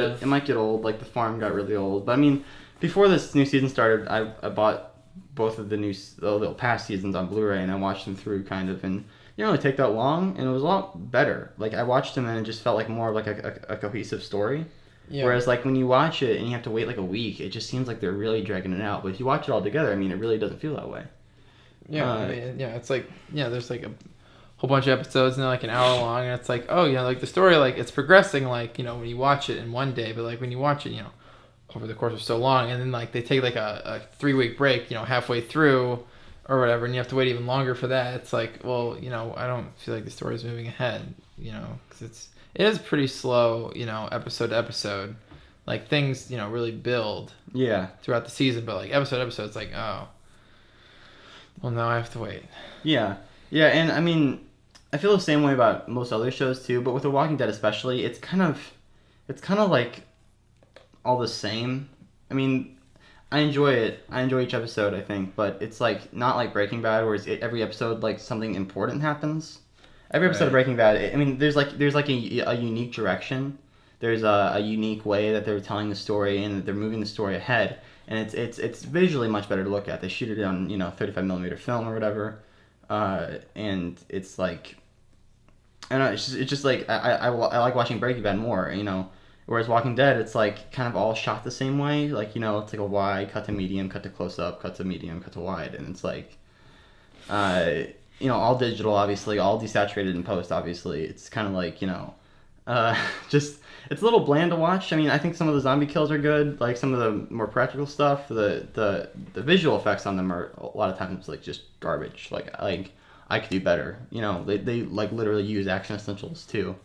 A: get old. Like, the farm got really old, but I mean, before this new season started, I bought both of the past seasons on Blu-ray, and I watched them through kind of, and it didn't really take that long, and it was a lot better. Like, I watched them and it just felt like more of like a cohesive story.
B: Yeah.
A: Whereas like when you watch it and you have to wait like a week, it just seems like they're really dragging it out. But if you watch it all together, I mean, it really doesn't feel that way.
B: Yeah, I mean, it's like, there's like a whole bunch of episodes and they're like an hour long, and it's like, oh, like the story, like it's progressing, like, when you watch it in one day, but like when you watch it, over the course of so long, and then like they take like a 3-week break, halfway through or whatever, and you have to wait even longer for that. It's like, well, I don't feel like the story is moving ahead, because it is pretty slow, episode to episode. Like, things, really build throughout the season, but like episode to episode, it's like, oh, well, now I have to wait.
A: Yeah, and I mean, I feel the same way about most other shows too, but with The Walking Dead especially, it's kind of like all the same. I mean, I enjoy it. I enjoy each episode, I think, but it's like not like Breaking Bad, where every episode like something important happens. Every episode of Breaking Bad, I mean, there's like a unique direction. There's a unique way that they're telling the story and that they're moving the story ahead, and it's visually much better to look at. They shoot it on 35mm film or whatever, and it's like, I don't know, it's just like I like watching Breaking Bad more, Whereas Walking Dead, it's like kind of all shot the same way. Like, it's like a wide, cut to medium, cut to close up, cut to medium, cut to wide. And it's like, all digital, obviously, all desaturated in post, obviously. It's kind of like, just, it's a little bland to watch. I mean, I think some of the zombie kills are good. Like, some of the more practical stuff, the visual effects on them are a lot of times like just garbage. Like I could do better. They like literally use Action Essentials too,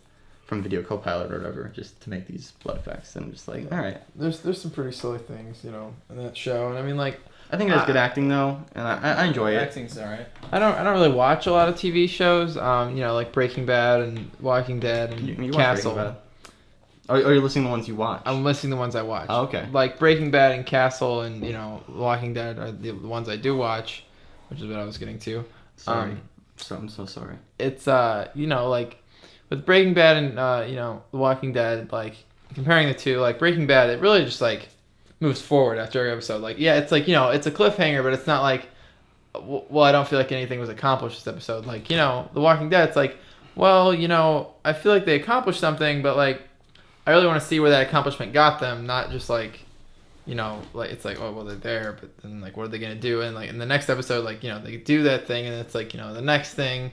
A: from Video Copilot or whatever, just to make these blood effects. And I'm just like, all right.
B: There's some pretty silly things, in that show, and I mean, like,
A: I think it has good acting though, and I enjoy it.
D: Acting's alright.
B: I don't really watch a lot of TV shows, like Breaking Bad and Walking Dead and
A: You watch
B: Castle.
A: Breaking Bad? Oh, you're listening to the ones you watch?
B: I'm listing the ones I watch.
A: Oh, okay.
B: Like Breaking Bad and Castle and Walking Dead are the ones I do watch, which is what I was getting to.
A: Sorry. I'm so sorry.
B: It's like with Breaking Bad and The Walking Dead, like comparing the two, like Breaking Bad, it really just like moves forward after every episode. Like, yeah, it's like it's a cliffhanger, but it's not like, well, I don't feel like anything was accomplished this episode. Like, The Walking Dead, it's like, well, I feel like they accomplished something, but like I really want to see where that accomplishment got them, not just like, like it's like, oh, well, they're there, but then like what are they gonna do? And like in the next episode, like they do that thing, and it's like the next thing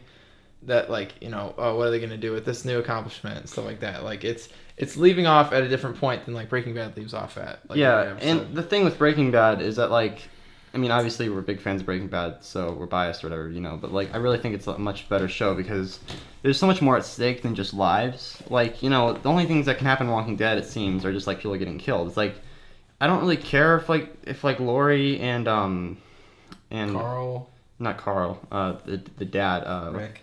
B: that like oh, what are they gonna do with this new accomplishment and stuff like that. Like it's leaving off at a different point than like Breaking Bad leaves off at. Like,
A: yeah, and the thing with Breaking Bad is that like, I mean, obviously we're big fans of Breaking Bad, so we're biased or whatever, but like I really think it's a much better show because there's so much more at stake than just lives. Like, the only things that can happen in Walking Dead, it seems, are just like people getting killed. It's like, I don't really care if Lori and
B: Carl.
A: Not Carl, the dad, Rick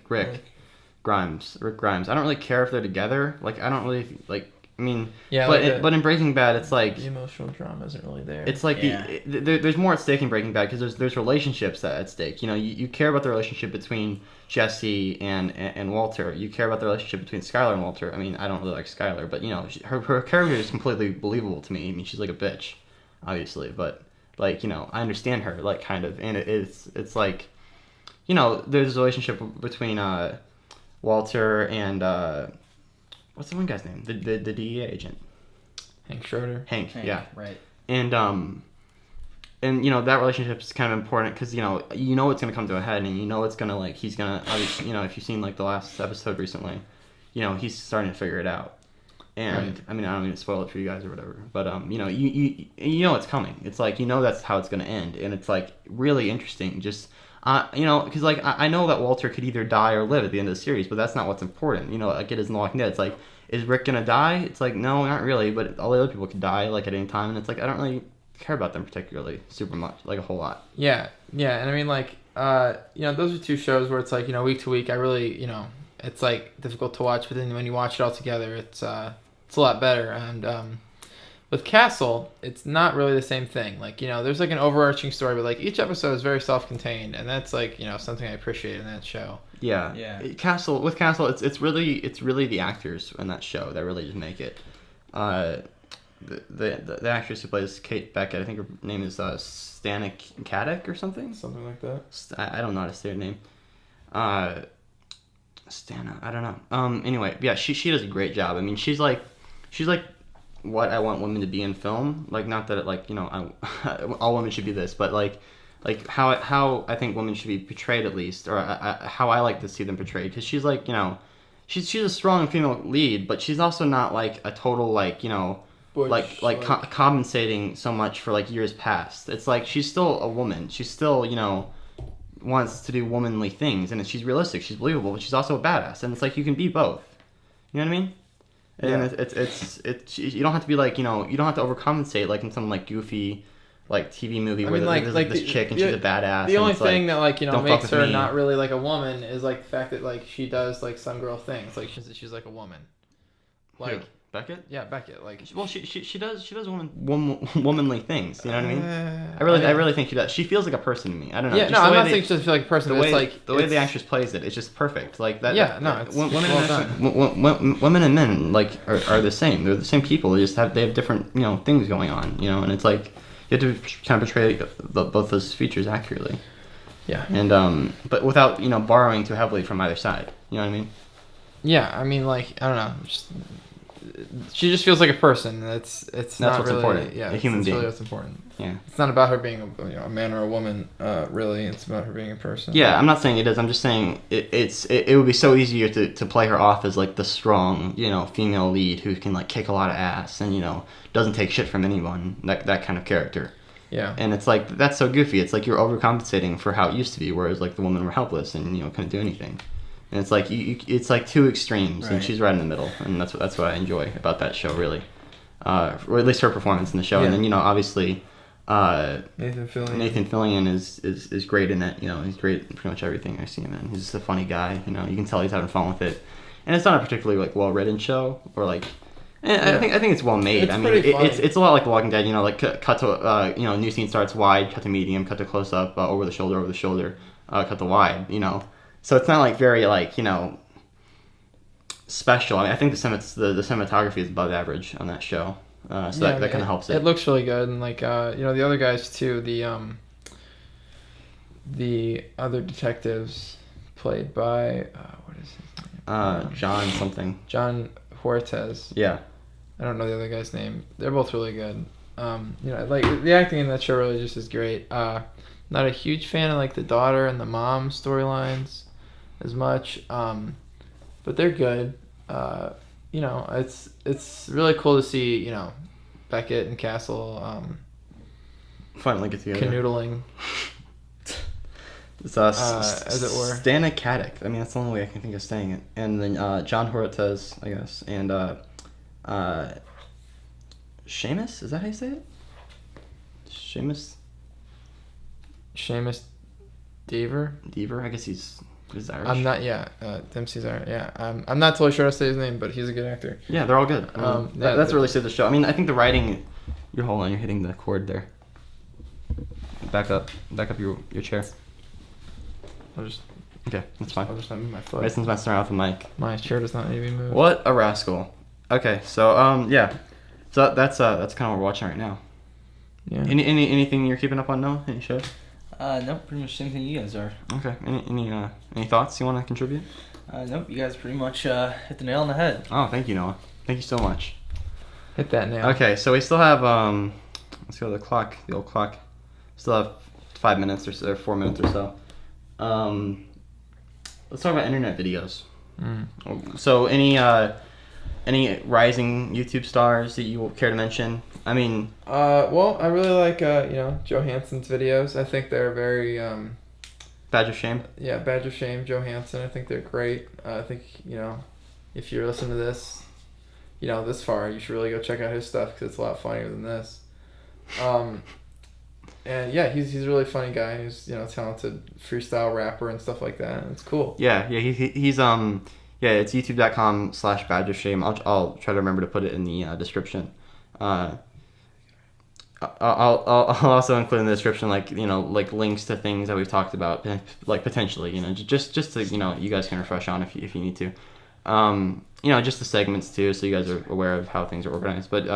A: Grimes. I don't really care if they're together. Like, I don't really like. I mean,
B: Yeah,
A: but
B: like
A: but in Breaking Bad, it's like
B: the emotional drama isn't really there.
A: it's like there's more at stake in Breaking Bad because there's relationships at stake. You know, you care about the relationship between Jesse and Walter. You care about the relationship between Skylar and Walter. I mean, I don't really like Skylar, but you know, her character is completely believable to me. I mean, she's like a bitch, obviously, but like, you know, I understand her, like, kind of, and it's like, you know, there's a relationship between Walter and what's the one guy's name? The DEA agent.
B: Hank Schroeder.
A: Hank, yeah.
D: Right.
A: And you know, that relationship is kind of important because you know it's gonna come to a head, and you know it's gonna like he's gonna obviously, you know, if you've seen like the last episode recently, you know, he's starting to figure it out. And
B: Right.
A: I mean, I don't mean to spoil it for you guys or whatever, but you know, you know it's coming. It's like, you know, that's how it's gonna end, and it's like really interesting. Just you know, because like I know that Walter could either die or live at the end of the series, but that's not what's important. You know, like it is in The Walking Dead. It's like, is Rick gonna die? It's like, no, not really, but all the other people could die like at any time, and it's like I don't really care about them particularly super much, like a whole lot.
B: Yeah, and I mean, like, you know, those are two shows where it's like, you know, week to week, I really, you know, it's like difficult to watch, but then when you watch it all together, it's a lot better. And with Castle, it's not really the same thing. Like, you know, there's like an overarching story, but like each episode is very self-contained, and that's like, you know, something I appreciate in that show.
A: Yeah. With Castle, it's really the actors in that show that really just make it. The actress who plays Kate Beckett, I think her name is Stana Katic or something.
B: Something like that.
A: I don't know how to say her name. Stana, I don't know. Anyway, yeah, she does a great job. I mean, she's like what I want women to be in film. Like, not that it, like, you know, all women should be this, but like how I think women should be portrayed, at least, or how I like to see them portrayed. Because she's like, you know, she's a strong female lead, but she's also not like a total, like, you know, compensating so much for like years past. It's like she's still a woman. She's still, you know, wants to do womanly things, and she's realistic. She's believable, but she's also a badass. And it's like you can be both. You know what I mean? And it's you don't have to be like, you know, you don't have to overcompensate like in some like goofy like TV movie where there's like this chick and she's a badass.
B: The only thing
A: like,
B: that, like, you know, makes her
A: me.
B: not really like a woman is like the fact that like she does like some girl things. Like she's like a woman. Like,
A: who? Beckett?
B: Yeah, Beckett. Like,
A: well, she does womanly things. You know what I mean? I really think she does. She feels like a person to me. I don't know.
B: Yeah, no, I'm not saying she doesn't feel like a person.
A: The way,
B: it's like
A: the way the actress plays it, it's just perfect. Like that.
B: Yeah, no, it's
A: women and men like are the same. They're the same people. They have different, you know, things going on. You know, and it's like you have to kind of portray both those features accurately.
B: Yeah.
A: And but without, you know, borrowing too heavily from either side. You know what I mean?
B: Yeah, I mean, like, I don't know. She just feels like a person. That's not
A: what's
B: really
A: important.
B: Yeah,
A: a human being.
B: Really what's important.
A: Yeah.
B: It's not about her being a man or a woman. Really, it's about her being a person.
A: Yeah, I'm not saying it is. I'm just saying it would be so easier to play her off as like the strong, you know, female lead who can like kick a lot of ass and, you know, doesn't take shit from anyone. That kind of character.
B: Yeah.
A: And it's like that's so goofy. It's like you're overcompensating for how it used to be, whereas like the women were helpless and, you know, couldn't do anything. And it's like it's like two extremes, and she's right in the middle, and that's what I enjoy about that show, really, or at least her performance in the show.
B: Yeah.
A: And then, you know, obviously,
B: Nathan
A: Fillion is great in it. You know, he's great in pretty much everything I see him in. He's just a funny guy. You know, you can tell he's having fun with it, and it's not a particularly like well written show or like. I think it's well made.
B: It's
A: I mean,
B: pretty funny.
A: it's a lot like The Walking Dead. You know, like cut to you know, new scene starts wide, cut to medium, cut to close up, over the shoulder, cut to wide. You know. So it's not like very like, you know, special. I mean, I think the cinematography is above average on that show, so that kind of helps it.
B: It looks really good, and like, you know, the other guys too. The other detectives played by what is his name?
A: John something.
B: John Huertas.
A: Yeah.
B: I don't know the other guy's name. They're both really good. You know, like the acting in that show really just is great. Not a huge fan of like the daughter and the mom storylines as much, but they're good. You know, it's really cool to see, you know, Beckett and Castle
A: finally get together.
B: canoodling.
A: It's
B: as it were.
A: Stana Katic. I mean, that's the only way I can think of saying it. And then John Huertas, I guess, and Seamus. Is that how you say it? Seamus
B: Seamus Dever.
A: Dever. I guess he's Is Irish?
B: I'm not. Yeah, Dempsey's Irish. Yeah, I'm not totally sure how to say his name, but he's a good actor.
A: Yeah, they're all good.
B: Yeah,
A: That's what really saved the show. I mean, I think the writing. You're holding. You're hitting the cord there. Back up your chair.
B: I'll just
A: Okay, that's fine.
B: not move my foot.
A: Mason's messing around with the mic.
B: My chair does not need to be moved.
A: What a rascal. Okay, so yeah, so that's kind of what we're watching right now.
B: Yeah.
A: Anything you're keeping up on, Noah? Any shows?
D: Nope, pretty much same thing you guys are.
A: Okay. Any thoughts you want to contribute?
D: Nope, you guys pretty much hit the nail on the head.
A: Oh, thank you, Noah. Thank you so much.
B: Hit that nail.
A: Okay, so we still have let's go to the old clock. Still have 5 minutes or 4 minutes or so. Let's talk about internet videos. So any rising YouTube stars that you care to mention? I mean,
B: well, I really like Joe Hanson's videos. I think they're very
A: Badge of Shame.
B: yeah, Badge of Shame, Joe Hanson. I think they're great. I think if you're listening to this, this far, you should really go check out his stuff because it's a lot funnier than this. And yeah, he's a really funny guy. He's talented freestyle rapper and stuff like that. And it's cool.
A: Yeah, he's it's youtube.com/badge of shame. I'll try to remember to put it in the description. I'll also include in the description like links to things that we've talked about, like potentially just to you guys can refresh on if you need to. Just the segments too, so you guys are aware of how things are organized. But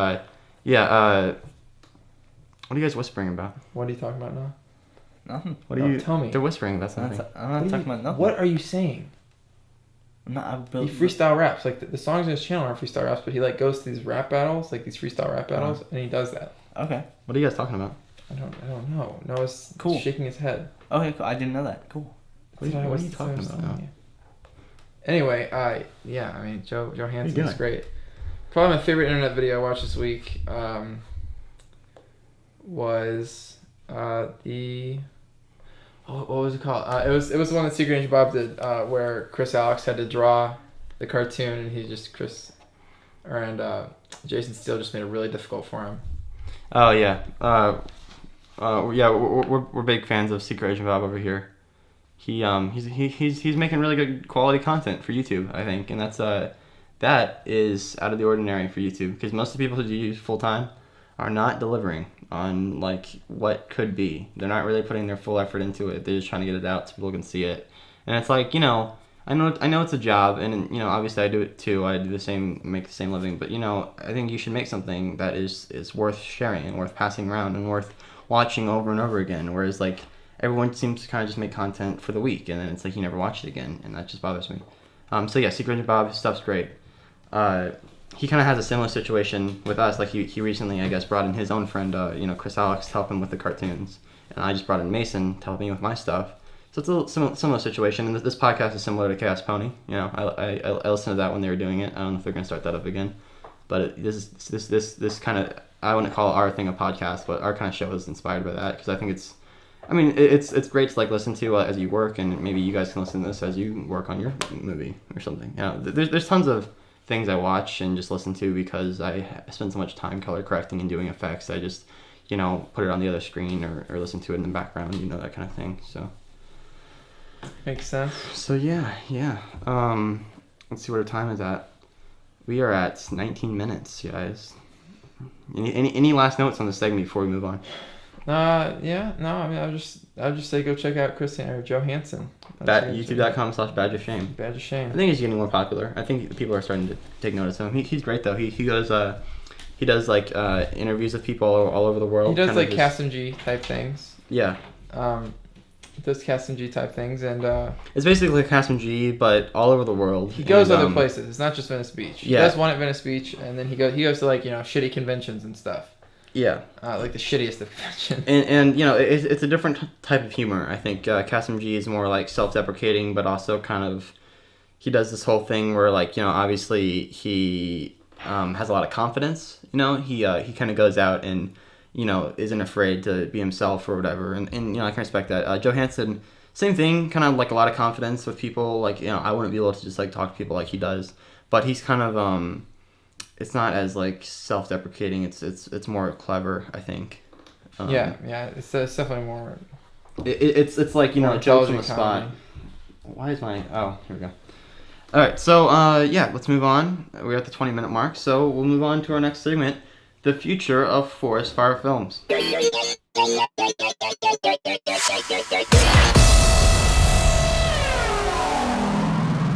A: what are you guys whispering about?
B: What are you talking about now?
D: Nothing.
A: What are you?
B: Tell me.
A: They're whispering about something.
D: I'm not talking about nothing.
B: What are you saying?
D: I'm not.
B: He freestyle raps. Like the songs on his channel aren't freestyle raps, but he goes to these rap battles, like these freestyle rap battles, and he does that.
D: Okay.
A: What are you guys talking about?
B: I don't know. Noah's
D: Cool.
B: shaking his head.
D: Okay, cool. I didn't know that. Cool.
A: What are you talking about now?
B: Anyway, Joe Hanson's
A: doing?
B: great. Probably my favorite internet video I watched this week was what was it called? It was the one that Secret Agent Bob did where Chris Alex had to draw the cartoon and Jason Steele just made it really difficult for him.
A: Oh yeah. We're big fans of Secret Agent Bob over here. He's making really good quality content for YouTube, I think, and that is out of the ordinary for YouTube because most of the people who use full time are not delivering on what could be. They're not really putting their full effort into it. They're just trying to get it out so people can see it. And it's I know it's a job, and obviously I do it too. I do the same, make the same living. But I think you should make something that is worth sharing and worth passing around and worth watching over and over again. Whereas everyone seems to kind of just make content for the week, and then it's you never watch it again, and that just bothers me. So yeah, Secret Agent Bob, his stuff's great. He kind of has a similar situation with us. He recently, I guess, brought in his own friend, Chris Alex, to help him with the cartoons, and I just brought in Mason to help me with my stuff. So it's a little similar situation, and this podcast is similar to Chaos Pony. I listened to that when they were doing it. I don't know if they're gonna start that up again, but this kind of, I wouldn't call our thing a podcast, but our kind of show is inspired by that because I think it's great to listen to as you work, and maybe you guys can listen to this as you work on your movie or something. There's tons of things I watch and just listen to because I spend so much time color correcting and doing effects. I just put it on the other screen or listen to it in the background, that kind of thing. So
B: makes sense.
A: So yeah. Let's see what our time is at. We are at 19 minutes, guys. Any last notes on the segment before we move on?
B: I'll just say go check out Joe Hanson.
A: YouTube.com/badge of shame.
B: Badge of Shame.
A: I think he's getting more popular. I think people are starting to take notice of him. He's great though. He does interviews with people all over the world.
B: He does Cast and G type things.
A: Yeah.
B: He does Cast and G type things, and
A: it's basically like Cast and G, but all over the world.
B: He goes other places. It's not just Venice Beach. He
A: does
B: one at Venice Beach, and then he goes to shitty conventions and stuff.
A: Yeah.
B: The shittiest of conventions.
A: And it's a different type of humor. I think Cast and G is more self-deprecating, but also kind of he does this whole thing where obviously he has a lot of confidence. He kind of goes out and isn't afraid to be himself or whatever, and I can respect that. Joe Hanson, same thing, kind of a lot of confidence with people. I wouldn't be able to just talk to people like he does, but he's kind of it's not as self-deprecating. It's more clever, I think.
B: Yeah, it's definitely more.
A: It's jokes on the spot. Why is my... Oh, here we go. All right, so, yeah, let's move on. We're at the 20-minute mark, so we'll move on to our next segment, the future of ForrestFire Films.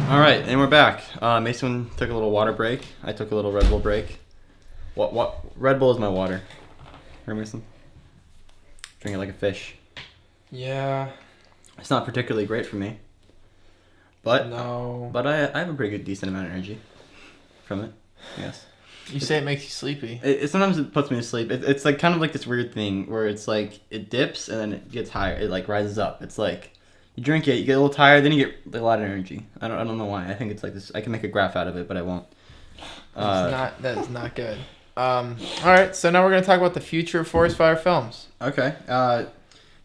A: All right, and we're back. Mason took a little water break. I took a little Red Bull break. What? Red Bull is my water. Here, Mason. Drink it like a fish.
B: Yeah.
A: It's not particularly great for me. But
B: No.
A: But I have a pretty good, decent amount of energy from it. Yes.
B: You say it makes you sleepy.
A: Sometimes it puts me to sleep. It's like kind of like this weird thing where it's like it dips and then it gets higher. It like rises up. It's like you drink it, you get a little tired, then you get a lot of energy. I don't know why. I think it's like this. I can make a graph out of it, but I won't.
B: That is not good. All right, so now we're gonna talk about the future of ForrestFire Films.
A: Okay.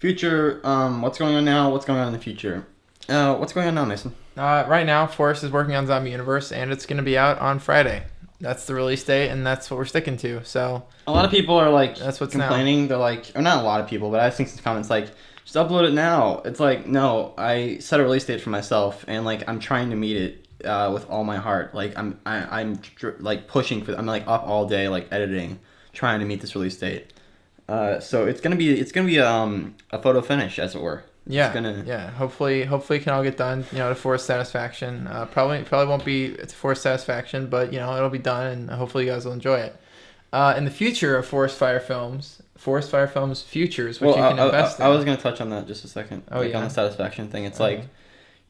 A: Future. What's going on now? What's going on in the future? What's going on now, Mason?
B: Right now, Forrest is working on Zombie Universe, and it's gonna be out on Friday. That's the release date, and that's what we're sticking to. So
A: a lot of people are like
B: that's what's
A: complaining. Now. They're like, or not a lot of people, but I've seen some comments like, just upload it now. It's like, no, I set a release date for myself, and like I'm trying to meet it with all my heart. Like I'm like pushing for. I'm like up all day, like editing, trying to meet this release date. So it's gonna be a photo finish, as it were.
B: Yeah. Hopefully it can all get done. To Forrest's satisfaction. Probably won't be to Forrest's satisfaction, but it'll be done, and hopefully you guys will enjoy it. In the future of ForrestFire Films Futures, which you can invest in.
A: I was gonna touch on that just a second. On the satisfaction thing. It's like,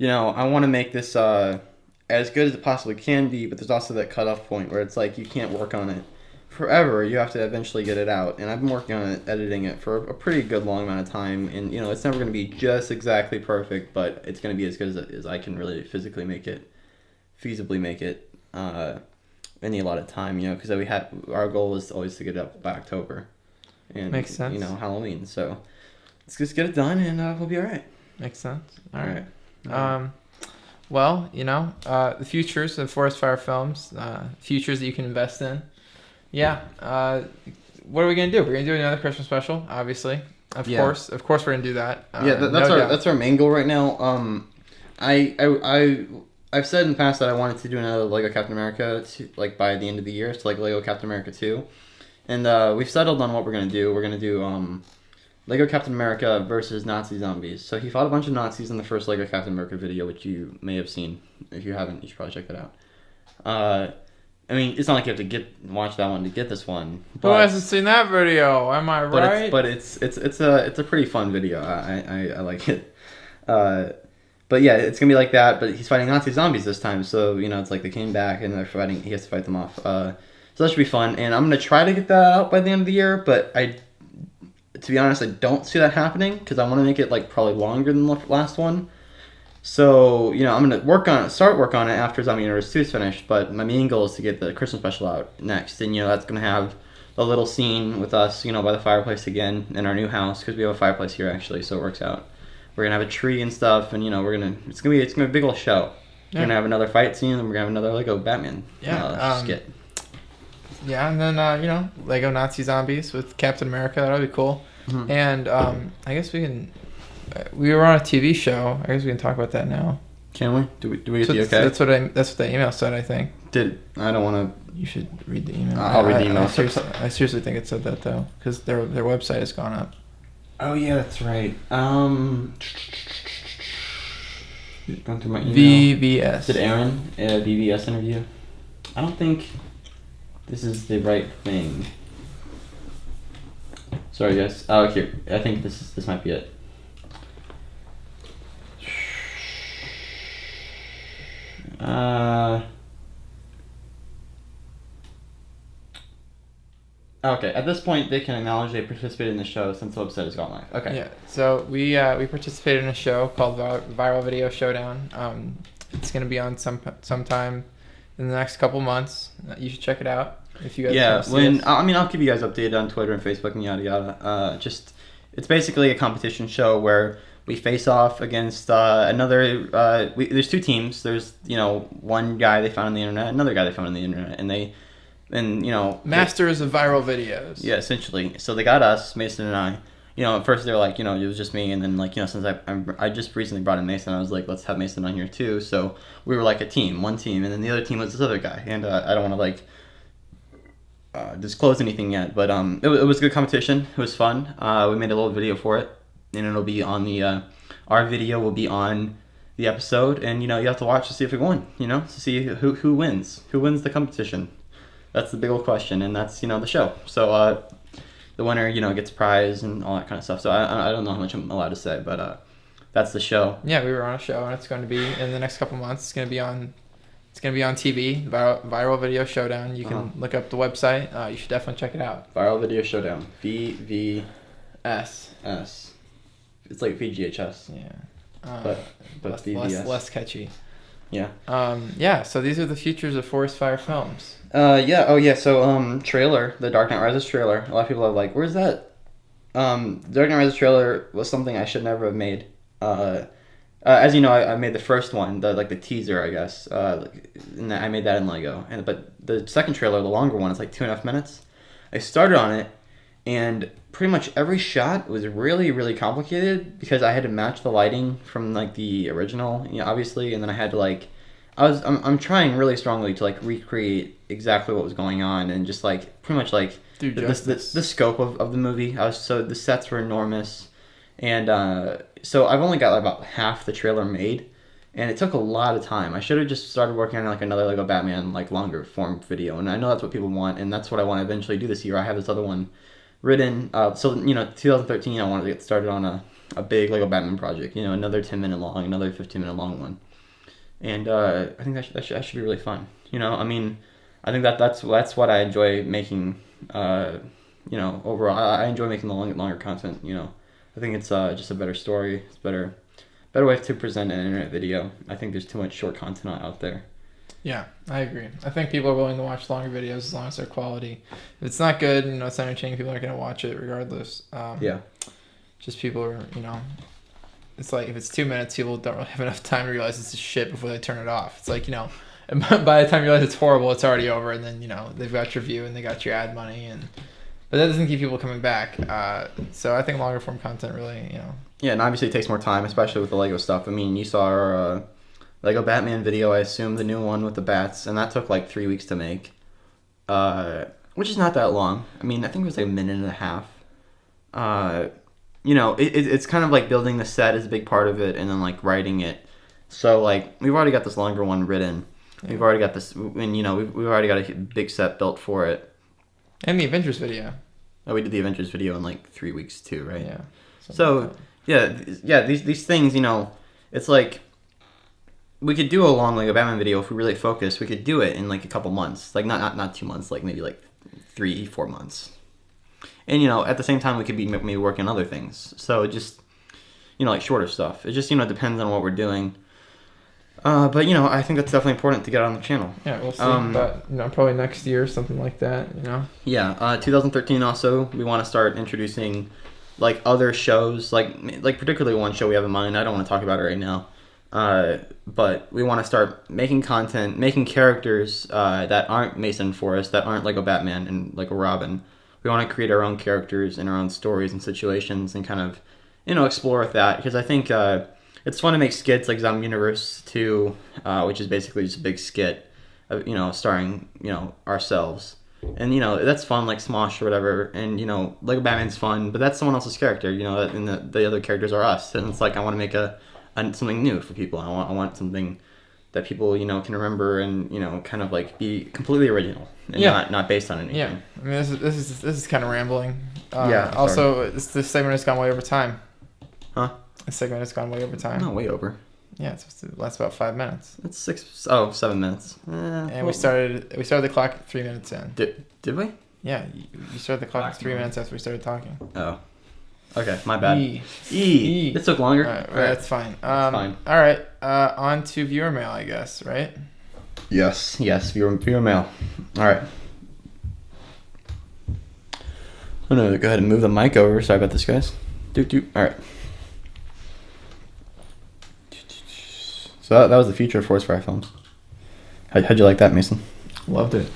A: I want to make this as good as it possibly can be, but there's also that cutoff point where it's like you can't work on it forever. You have to eventually get it out, and I've been working on it, editing it for a pretty good long amount of time, and it's never going to be just exactly perfect, but it's going to be as good as I can really physically make it, feasibly make it in the allotted time, because our goal is always to get it up by October, and
B: makes sense.
A: Halloween, so let's just get it done, and we'll be all right.
B: Makes sense. All right. Well, the futures of ForrestFire Films, futures that you can invest in. Yeah. What are we gonna do? We're gonna do another Christmas special, obviously. Of course, we're gonna do that.
A: That's our main goal right now. I've said in the past that I wanted to do another Lego Captain America by the end of the year, so Lego Captain America 2, and we've settled on what we're gonna do. We're gonna do Lego Captain America versus Nazi zombies. So he fought a bunch of Nazis in the first Lego Captain America video, which you may have seen. If you haven't, you should probably check that out. I mean, it's not like you have to watch that one to get this one.
B: Who hasn't seen that video? Am I right?
A: But it's a pretty fun video. I like it. But yeah, it's gonna be like that. But he's fighting Nazi zombies this time, so it's like they came back and they're fighting. He has to fight them off. So that should be fun. And I'm gonna try to get that out by the end of the year. But to be honest, I don't see that happening because I want to make it probably longer than the last one. So, I'm going to start work on it after Zombie Universe 2 is finished, but my main goal is to get the Christmas special out next, and, that's going to have a little scene with us, by the fireplace again in our new house, because we have a fireplace here, actually, so it works out. We're going to have a tree and stuff, and, it's going to be a big old show. Yeah. We're going to have another fight scene, and we're going to have another Lego Batman skit.
B: Yeah, and then, Lego Nazi zombies with Captain America, that'll be cool. Mm-hmm. And I guess we were on a TV show. I guess we can talk about that now.
A: Can we? Do we get the okay?
B: That's what the email said, I think.
A: I don't want to...
B: You should read the email.
A: I'll read the email.
B: I seriously think it said that, though, because their website has gone up.
A: Oh, yeah, that's right. Going through my email.
B: VVS.
A: Did Aaron a VVS interview? I don't think this is the right thing. Sorry, guys. Oh, here. I think this might be it. Okay, at this point, they can acknowledge they participated in the show since the website has gone live. Okay.
B: Yeah, so we participated in a show called Viral Video Showdown. It's going to be on sometime in the next couple months. You should check it out if you guys want to see us.
A: I'll keep you guys updated on Twitter and Facebook and yada yada. It's basically a competition show where we face off against another. There's two teams. There's one guy they found on the internet, another guy they found on the internet, and
B: masters of viral videos.
A: Yeah, essentially. So they got us, Mason and I, you know, at first they were like, you know, it was just me, and then like, you know, since I just recently brought in Mason, I was like, let's have Mason on here too. So we were like a team, one team, and then the other team was this other guy, and I don't want to like disclose anything yet, but it was a good competition. It was fun. We made a little video for it, and it'll be on the our video will be on the episode, and you know, you have to watch to see if we won, you know, to see who wins the competition. That's the big old question, and that's, you know, the show. So the winner, you know, gets a prize and all that kind of stuff. So I don't know how much I'm allowed to say, but that's the show.
B: Yeah, we were on a show, and it's going to be in the next couple months. It's going to be on TV, Viral Video Showdown. You can look up the website. You should definitely check it out.
A: Viral Video Showdown. VVS.
B: S.
A: It's like VGHS.
B: Yeah.
A: But VVS.
B: Less catchy.
A: Yeah.
B: Yeah, so these are the features of ForrestFire Films.
A: Yeah. Oh, yeah. So, trailer, the Dark Knight Rises trailer. A lot of people are like, "Where's that?" Dark Knight Rises trailer was something I should never have made. As you know, I made the first one, the teaser, I guess. And I made that in Lego. But the second trailer, the longer one, is like 2.5 minutes. I started on it, and pretty much every shot was really, really complicated because I had to match the lighting from like the original, you know, obviously, and then I had to like, I'm trying really strongly to like recreate exactly what was going on and just like pretty much like the scope of the movie. So the sets were enormous, and so I've only got about half the trailer made, and it took a lot of time. I should have just started working on like another Lego Batman like longer form video, and I know that's what people want, and that's what I want to eventually do this year. I have this other one written, so you know, 2013 I wanted to get started on a big Lego Batman project, you know, another 10-minute long, another 15-minute long one, and I think that should be really fun, you know. I mean, I think that's what I enjoy making, you know, overall. I enjoy making the longer content, you know. I think it's just a better story. It's better way to present an internet video. I think there's too much short content out there.
B: Yeah, I agree. I think people are willing to watch longer videos as long as they're quality. If it's not good, you know, it's entertaining, people aren't going to watch it regardless.
A: Yeah.
B: Just people are, you know, it's like if it's 2 minutes, people don't really have enough time to realize it's a shit before they turn it off. It's like, you know, by the time you realize it's horrible, it's already over, and then, you know, they've got your view and they got your ad money, but that doesn't keep people coming back. So I think longer form content really, you know. Yeah,
A: and obviously it takes more time, especially with the Lego stuff. I mean, you saw our Lego Batman video, I assume, the new one with the bats, and that took like 3 weeks to make, which is not that long. I mean, I think it was like 1.5 minutes. You know, it's kind of like building the set is a big part of it, and then like writing it. So like we've already got this longer one written. Yeah. We've already got this, and you know, we've already got a big set built for it.
B: And the Avengers video.
A: Oh, we did the Avengers video in like 3 weeks too, right?
B: Yeah.
A: So yeah, these things, you know, it's like we could do a long Lego Batman video if we really focus. We could do it in like a couple months, like not 2 months, like maybe like 3-4 months. And you know, at the same time, we could be maybe working on other things. So just, you know, like shorter stuff. It just, you know, depends on what we're doing. But you know, I think that's definitely important to get on the channel.
B: Yeah, we'll see. But you know, probably next year, something like that. You know.
A: Yeah, 2013 also, we want to start introducing like other shows, like particularly one show we have in mind. I don't want to talk about it right now. But we want to start making content, making characters that aren't Mason Forrest, that aren't Lego Batman and Lego Robin. We want to create our own characters and our own stories and situations and kind of, you know, explore with that, because I think it's fun to make skits like Zombie Universe 2, which is basically just a big skit, you know, starring, you know, ourselves. And, you know, that's fun, like Smosh or whatever. And, you know, Lego Batman's fun, but that's someone else's character, you know, and the other characters are us. And it's like, I want to make something new for people. I want something that people, you know, can remember and, you know, kind of like be completely original and not based on anything.
B: Yeah, I mean, this is kind of rambling.
A: Yeah.
B: Also, this segment has gone way over time.
A: Huh?
B: This segment has gone way over time.
A: No, way over.
B: Yeah, it's supposed to last about 5 minutes.
A: It's 7 minutes.
B: And we started the clock at 3 minutes in.
A: Did we?
B: Yeah, you started the clock at 3 minutes after we started talking.
A: Oh. Okay, my bad.
B: E.
A: This took longer.
B: All right, that's fine. Fine. All right, on to viewer mail, I guess, right?
A: Yes, viewer mail. All right. I'm gonna go ahead and move the mic over. Sorry about this, guys. Doot. All right. So that was the future of ForrestFire Films. How'd you like that, Mason?
B: Loved it.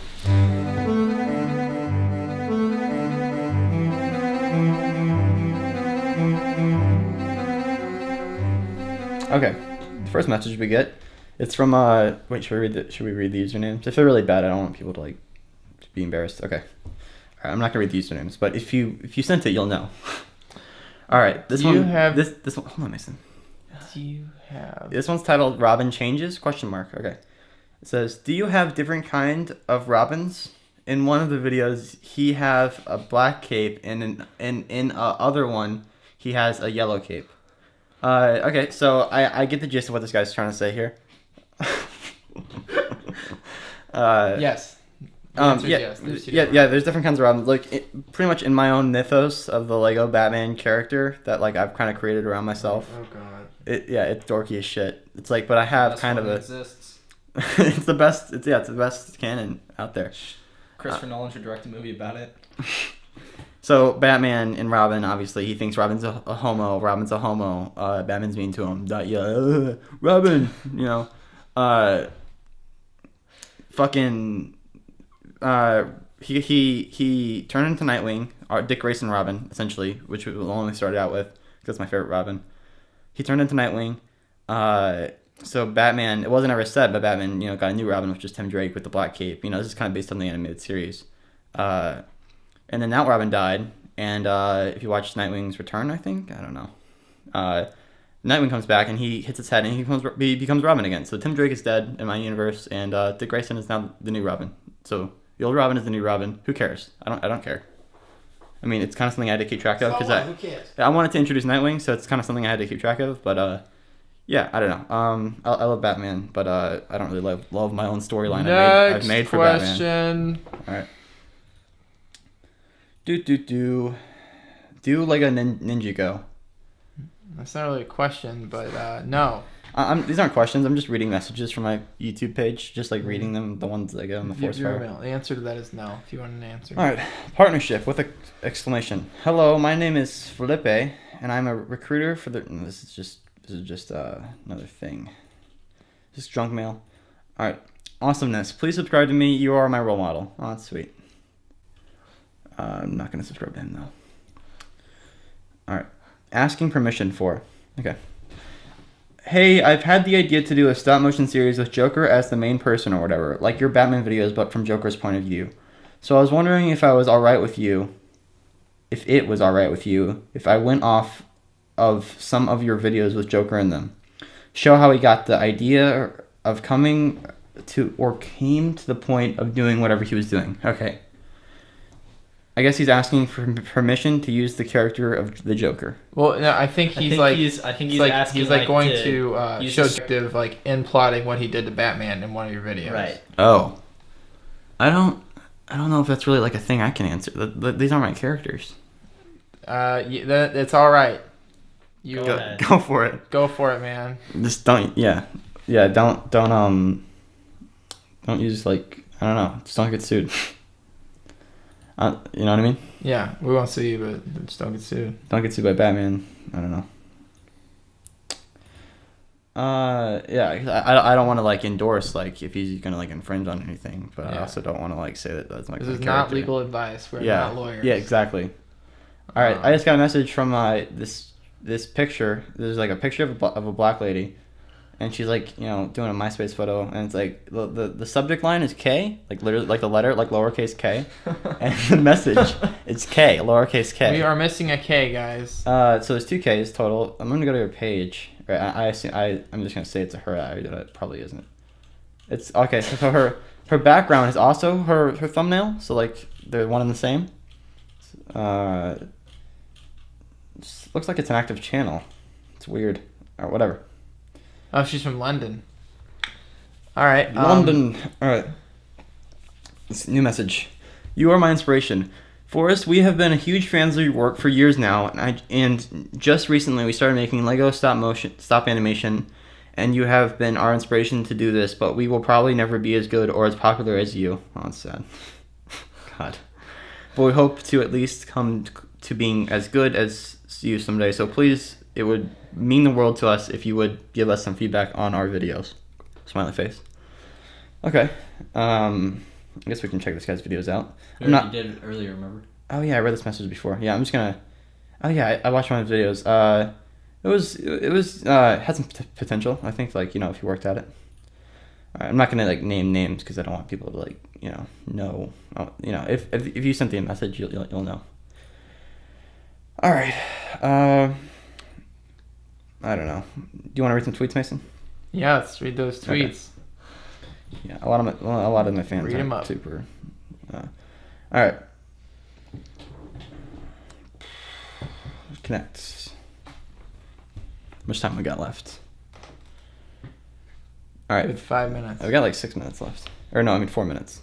A: Okay, the first message we get, it's from wait, should we read the usernames? If they're really bad, I don't want people to like be embarrassed. Okay, all right, I'm not gonna read the usernames, but if you sent it, you'll know. All right, this one. This one. Hold on, Mason.
B: Do you have?
A: This one's titled "Robin Changes?" ? Okay, it says, "Do you have different kind of robins? In one of the videos, he have a black cape, and in other one, he has a yellow cape." Okay, so I get the gist of what this guy's trying to say here.
B: Yes. Yes.
A: There's different kinds of robins. Like, pretty much in my own mythos of the Lego Batman character that like I've kind of created around myself.
B: Oh god.
A: It's dorky as shit. It's like, but I have kind of a.
D: Exists.
A: It's the best. It's the best canon out there.
D: Christopher Nolan should direct a movie about it.
A: So Batman and Robin, obviously, he thinks Robin's a homo. Robin's a homo. Batman's mean to him. Robin, you know, fucking, he turned into Nightwing, Dick Grayson Robin, essentially, which will only started out with because it's my favorite Robin. He turned into Nightwing. So Batman, it wasn't ever said, but Batman, you know, got a new Robin, which is Tim Drake with the black cape. You know, this is kind of based on the animated series. And then that Robin died, and if you watch Nightwing's Return, I think, I don't know. Nightwing comes back, and he hits his head, and he becomes Robin again. So Tim Drake is dead in my universe, and Dick Grayson is now the new Robin. So the old Robin is the new Robin. Who cares? I don't care. I mean, it's kind of something I had to keep track of because
B: who cares?
A: I wanted to introduce Nightwing, so it's kind of something I had to keep track of. But yeah, I don't know. I love Batman, but I don't really love my own storyline I've made for Batman.
B: Next question.
A: All right. Do like a Ninjago.
B: That's not really a question, but no.
A: These aren't questions. I'm just reading messages from my YouTube page, just like reading them, the ones that get on the ForrestFire.
B: The answer to that is no. If you want an answer.
A: All right, partnership with an exclamation. Hello, my name is Felipe, and I'm a recruiter for the. This is just another thing. Just junk mail. All right, awesomeness. Please subscribe to me. You are my role model. Oh, that's sweet. I'm not gonna subscribe to him though. All right, asking permission for. Okay. Hey, I've had the idea to do a stop motion series with Joker as the main person or whatever, like your Batman videos, but from Joker's point of view. So I was wondering if it was alright with you, if I went off of some of your videos with Joker in them. Show how he got the idea of came to the point of doing whatever he was doing. Okay. I guess he's asking for permission to use the character of the Joker.
B: Well, no, I think he's
D: asking
B: going to show objective like in plotting what he did to Batman in one of your videos.
D: Right.
A: Oh. I don't know if that's really like a thing I can answer. These aren't my characters.
B: It's all right.
A: Go for it.
B: Go for it, man.
A: Just don't. Yeah. Don't use like I don't know. Just don't get sued. You know what I mean?
B: Yeah, we won't sue you, but just don't get sued.
A: Don't get sued by Batman. I don't know. Yeah, I don't want to like endorse like if he's gonna like infringe on anything, but I also don't want to like say that that's my.
B: This is not legal advice. We're not lawyers.
A: Yeah, exactly. All right, I just got a message from this picture. There's like a picture of a black lady, and she's like, you know, doing a MySpace photo, and it's like the subject line is K, like literally like the letter, like lowercase K, and the message is K, lowercase K.
B: We are missing a K, guys.
A: So there's 2 Ks total. I'm gonna go to her page. Right, I'm just gonna say it's a her. It probably isn't. It's okay. So her background is also her thumbnail. So like they're one and the same. Looks like it's an active channel. It's weird or whatever.
B: Oh, she's from London. All right.
A: London. All right. This new message. You are my inspiration. Forrest, we have been a huge fans of your work for years now, and just recently we started making Lego stop animation, and you have been our inspiration to do this, but we will probably never be as good or as popular as you. Oh, that's sad. God. But we hope to at least come to being as good as you someday, so please, it would mean the world to us if you would give us some feedback on our videos. Smiley face. Okay. I guess we can check this guy's videos out.
D: We already did it earlier, remember?
A: Oh yeah, I read this message before. Yeah, I'm just gonna. Oh yeah, I watched one of his videos. had some potential. I think like if you worked at it. All right, I'm not gonna like name names because I don't want people to like know. If you sent me a message, you'll know. All right. I don't know. Do you want to read some tweets, Mason?
B: Yeah, let's read those tweets.
A: Okay. Yeah, a lot of my fans
B: Read 'em
A: are
B: up.
A: super. All right. Connect. How much time we got left? All right.
B: Good 5 minutes.
A: We got like 6 minutes left. Or no, I mean 4 minutes.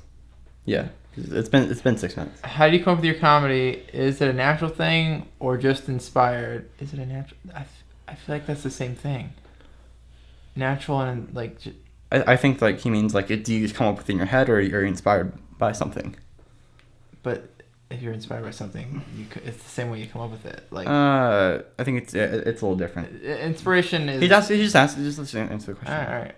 A: Yeah, 'cause it's been 6 minutes.
B: How do you come up with your comedy? Is it a natural thing or just inspired? Is it a natural? I feel like that's the same thing. Natural and like.
A: I think like he means like do you come up with it in your head or are you inspired by something?
B: But if you're inspired by something, it's the same way you come up with it. Like.
A: I think it's a little different.
B: Inspiration is.
A: He just asked. Just let's answer the question.
B: All right.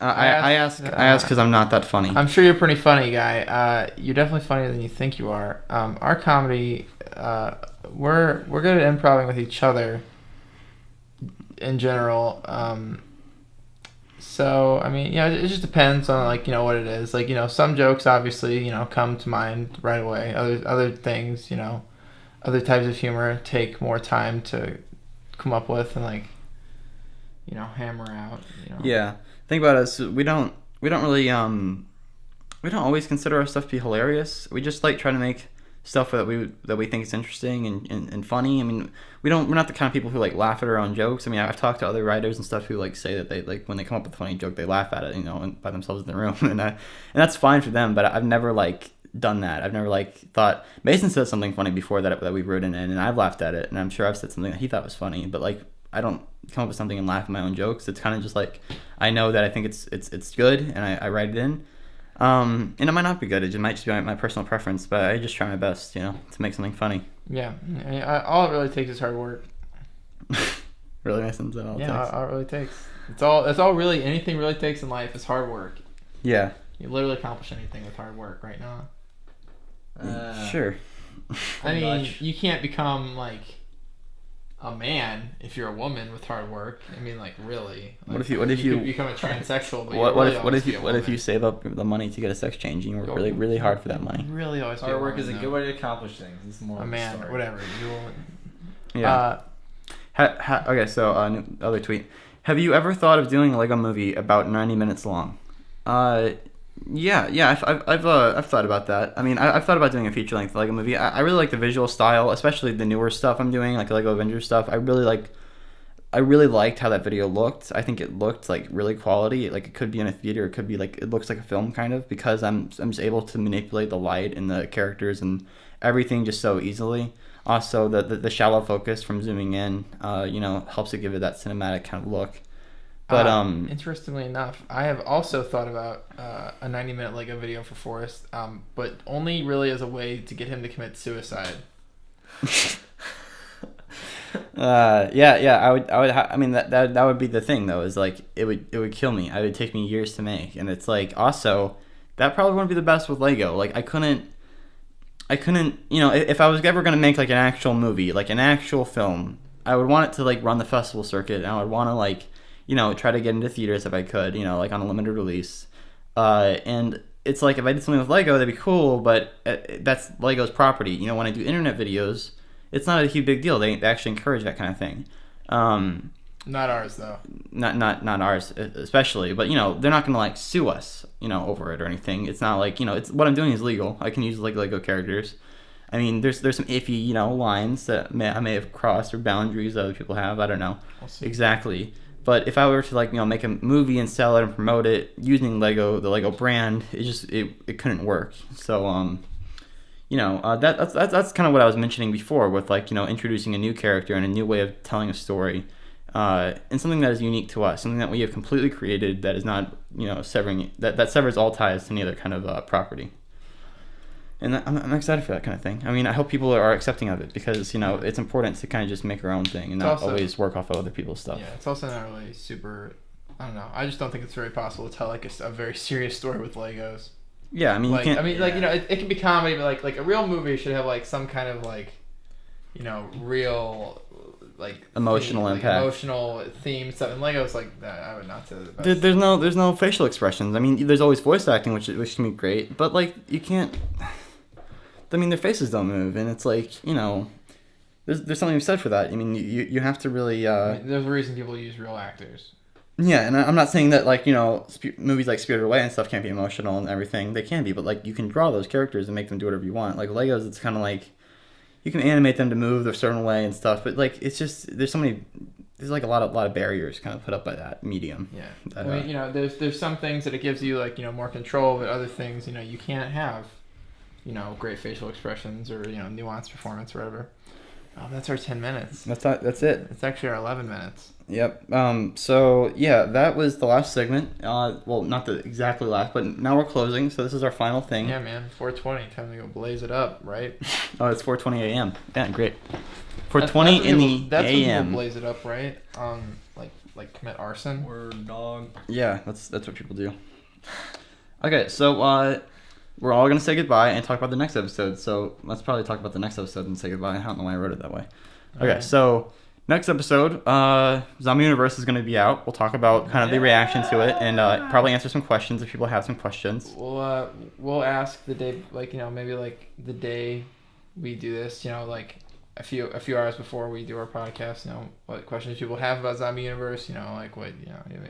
A: I ask because I'm not that funny.
B: I'm sure you're a pretty funny guy. You're definitely funnier than you think you are. Our comedy, we're good at improvising with each other. In general, so I mean, it just depends on like what it is. Like some jokes obviously come to mind right away. Other things other types of humor take more time to come up with and like hammer out.
A: Yeah, think about us. We don't really we don't always consider our stuff to be hilarious. We just like try to make stuff that we think is interesting and funny. I mean, we're not the kind of people who like laugh at our own jokes. I mean, I've talked to other writers and stuff who like say that they like when they come up with a funny joke, they laugh at it, and by themselves in the room, and that's fine for them. But I've never like done that. I've never like thought Mason said something funny before that we've written in, and I've laughed at it, and I'm sure I've said something that he thought was funny, but like I don't come up with something and laugh at my own jokes. It's kind of just like I know that I think it's good, and I write it in. And it might not be good. It might just be my personal preference, but I just try my best, to make something funny.
B: Yeah, all it really takes is hard work.
A: Really, Mason? Is that all it takes?
B: All it really takes. It's all really anything really takes in life is hard work.
A: Yeah.
B: You literally accomplish anything with hard work right now.
A: Sure.
B: I mean, you can't become like a man if you're a woman with hard work. I mean, like really. Like,
A: what if you
B: could become a transsexual? But
A: what if you save up the money to get a sex change and you work really hard for that money?
B: Really, always
D: hard work is a good way to accomplish things. It's more
B: a man,
D: story.
B: whatever. You will.
A: Yeah. Okay, so other tweet. Have you ever thought of doing a Lego movie about 90 minutes long? Yeah. I've thought about that. I mean, I've thought about doing a feature-length Lego movie. I really like the visual style, especially the newer stuff I'm doing, like Lego Avengers stuff. I really liked how that video looked. I think it looked like really quality. Like it could be in a theater. It could be like it looks like a film kind of because I'm just able to manipulate the light and the characters and everything just so easily. Also, the shallow focus from zooming in, helps it give it that cinematic kind of look. But
B: interestingly enough, I have also thought about a 90-minute Lego video for Forrest, but only really as a way to get him to commit suicide.
A: Yeah. I mean that would be the thing though. Is like it would kill me. It would take me years to make, and it's like also that probably wouldn't be the best with Lego. Like I couldn't. If I was ever gonna make like an actual movie, like an actual film, I would want it to like run the festival circuit, and I would want to like. Try to get into theaters if I could, like on a limited release. And it's like if I did something with Lego, that'd be cool, but that's Lego's property. When I do internet videos, it's not a huge big deal. They actually encourage that kind of thing.
B: Not ours, though.
A: Not ours, especially. But, they're not going to, like, sue us, over it or anything. It's not like, it's what I'm doing is legal. I can use, like, Lego characters. I mean, there's some iffy, lines that I may have crossed or boundaries that other people have. I don't know exactly. But if I were to like make a movie and sell it and promote it using the Lego brand, it couldn't work. So that's kind of what I was mentioning before with like introducing a new character and a new way of telling a story, and something that is unique to us, something that we have completely created that is not severing that severs all ties to any other kind of property. And I'm excited for that kind of thing. I mean, I hope people are accepting of it because, it's important to kind of just make our own thing and not always work off of other people's stuff.
B: Yeah, it's also not really super, I don't know. I just don't think it's very possible to tell like a very serious story with Legos.
A: Yeah, I mean,
B: it can be comedy, but like a real movie should have like some kind of like, real like
A: Emotional
B: theme,
A: impact.
B: like emotional theme stuff. And Lego's like that. I would not say the best.
A: There's no facial expressions. I mean, there's always voice acting, which can be great, but like you can't. I mean, their faces don't move, and it's like there's something to be said for that. I mean, you have to really.
B: I mean, there's a reason people use real actors.
A: Yeah, and I'm not saying that like movies like Spirited Away and stuff can't be emotional and everything. They can be, but like you can draw those characters and make them do whatever you want. Like Legos, it's kind of like you can animate them to move a certain way and stuff, but like it's just there's like a lot of barriers kind of put up by that medium.
B: Yeah,
A: That,
B: I mean, there's some things that it gives you like more control, but other things you can't have great facial expressions or nuanced performance or whatever. That's our 10 minutes.
A: That's it.
B: It's actually our 11 minutes.
A: Yep. So yeah, that was the last segment. Well, not the exactly last, but now we're closing. So this is our final thing.
B: Yeah, man. 4:20. Time to go blaze it up, right?
A: Oh, it's 4:20 a.m. Yeah, great. 4:20 in the
B: that's when
A: a.m.
B: people blaze it up, right? Like commit arson.
D: Word dog.
A: Yeah, that's what people do. Okay, so we're all gonna say goodbye and talk about the next episode. So let's probably talk about the next episode and say goodbye. I don't know why I wrote it that way. Okay,
B: Alright.
A: so next episode, Zombie Universe is gonna be out. We'll talk about kind of the reaction to it and probably answer some questions if people have some questions.
B: We'll ask the day, maybe like the day we do this, like a few hours before we do our podcast, what questions people have about Zombie Universe, like what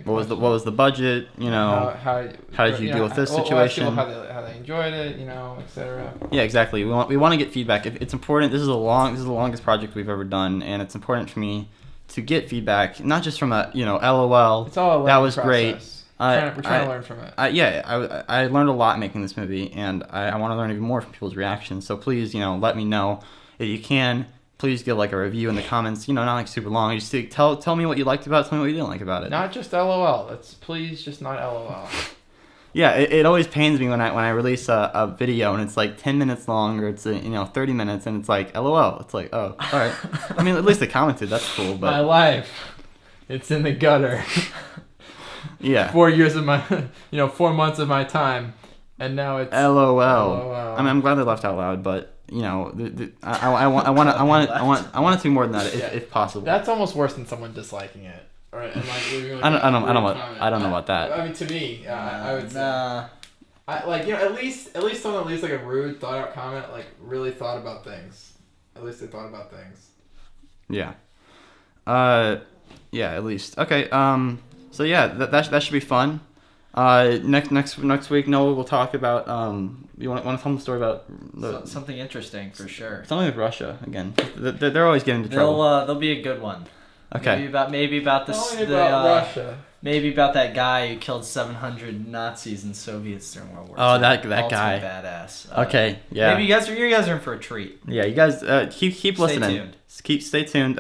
A: What was the budget? How did you deal with this situation?
B: We'll ask people how they enjoyed it, etc.
A: Yeah, exactly. We want to get feedback. It's important. This is the longest project we've ever done, and it's important for me to get feedback, not just from a LOL.
B: It's all a
A: that was
B: process.
A: great.
B: We're trying to learn from it.
A: I learned a lot making this movie, and I want to learn even more from people's reactions. So please, let me know if you can. Please give like a review in the comments. Not like super long. Just tell me what you liked about it. Tell me what you didn't like about it.
B: Not just LOL. Please just not LOL.
A: Yeah, it always pains me when I release a video and it's like 10 minutes long or it's 30 minutes and it's like LOL. It's like, oh, all right. I mean, at least they commented. That's cool. But
B: my life, it's in the gutter.
A: Yeah.
B: 4 years of my, 4 months of my time, and now it's
A: LOL.
B: LOL.
A: I mean, I'm glad they laughed out loud, but I want it to be more than that if possible.
B: That's almost worse than someone disliking it. Or, and like, leaving, like,
A: I don't know about that.
B: I mean, to me, I would say. At least someone that leaves like a rude, thought out comment, like really thought about things. At least they thought about things.
A: Yeah. Yeah. At least. Okay. So yeah, that should be fun. Next week, Noah will talk about. You want to tell them the story about
D: something interesting for sure.
A: Something with Russia again. They're always getting into trouble.
D: They'll be a good one.
A: Okay.
D: Maybe about
B: Russia.
D: Maybe about that guy who killed 700 Nazis and Soviets during World War II.
A: Oh, that
D: Ultimate
A: guy.
D: Badass.
A: Okay. Yeah.
D: Maybe you guys are in for a treat.
A: Yeah. You guys keep listening. Stay tuned.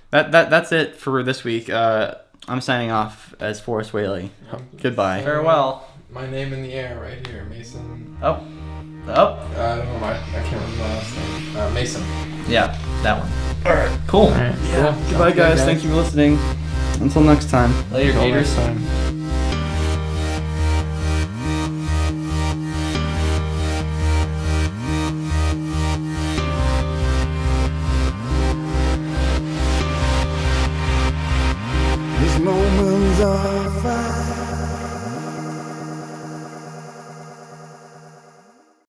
A: That's it for this week. I'm signing off as Forrest Whaley. Goodbye.
D: Farewell.
B: My name in the air right here, Mason.
D: Oh.
B: I don't know I can't remember my last name. Mason.
D: Yeah, that one.
A: All right.
D: Cool.
B: All right.
A: Yeah. Goodbye, guys. Thank you for listening. Until next time.
D: Later,
B: Until
D: gators.
B: next time.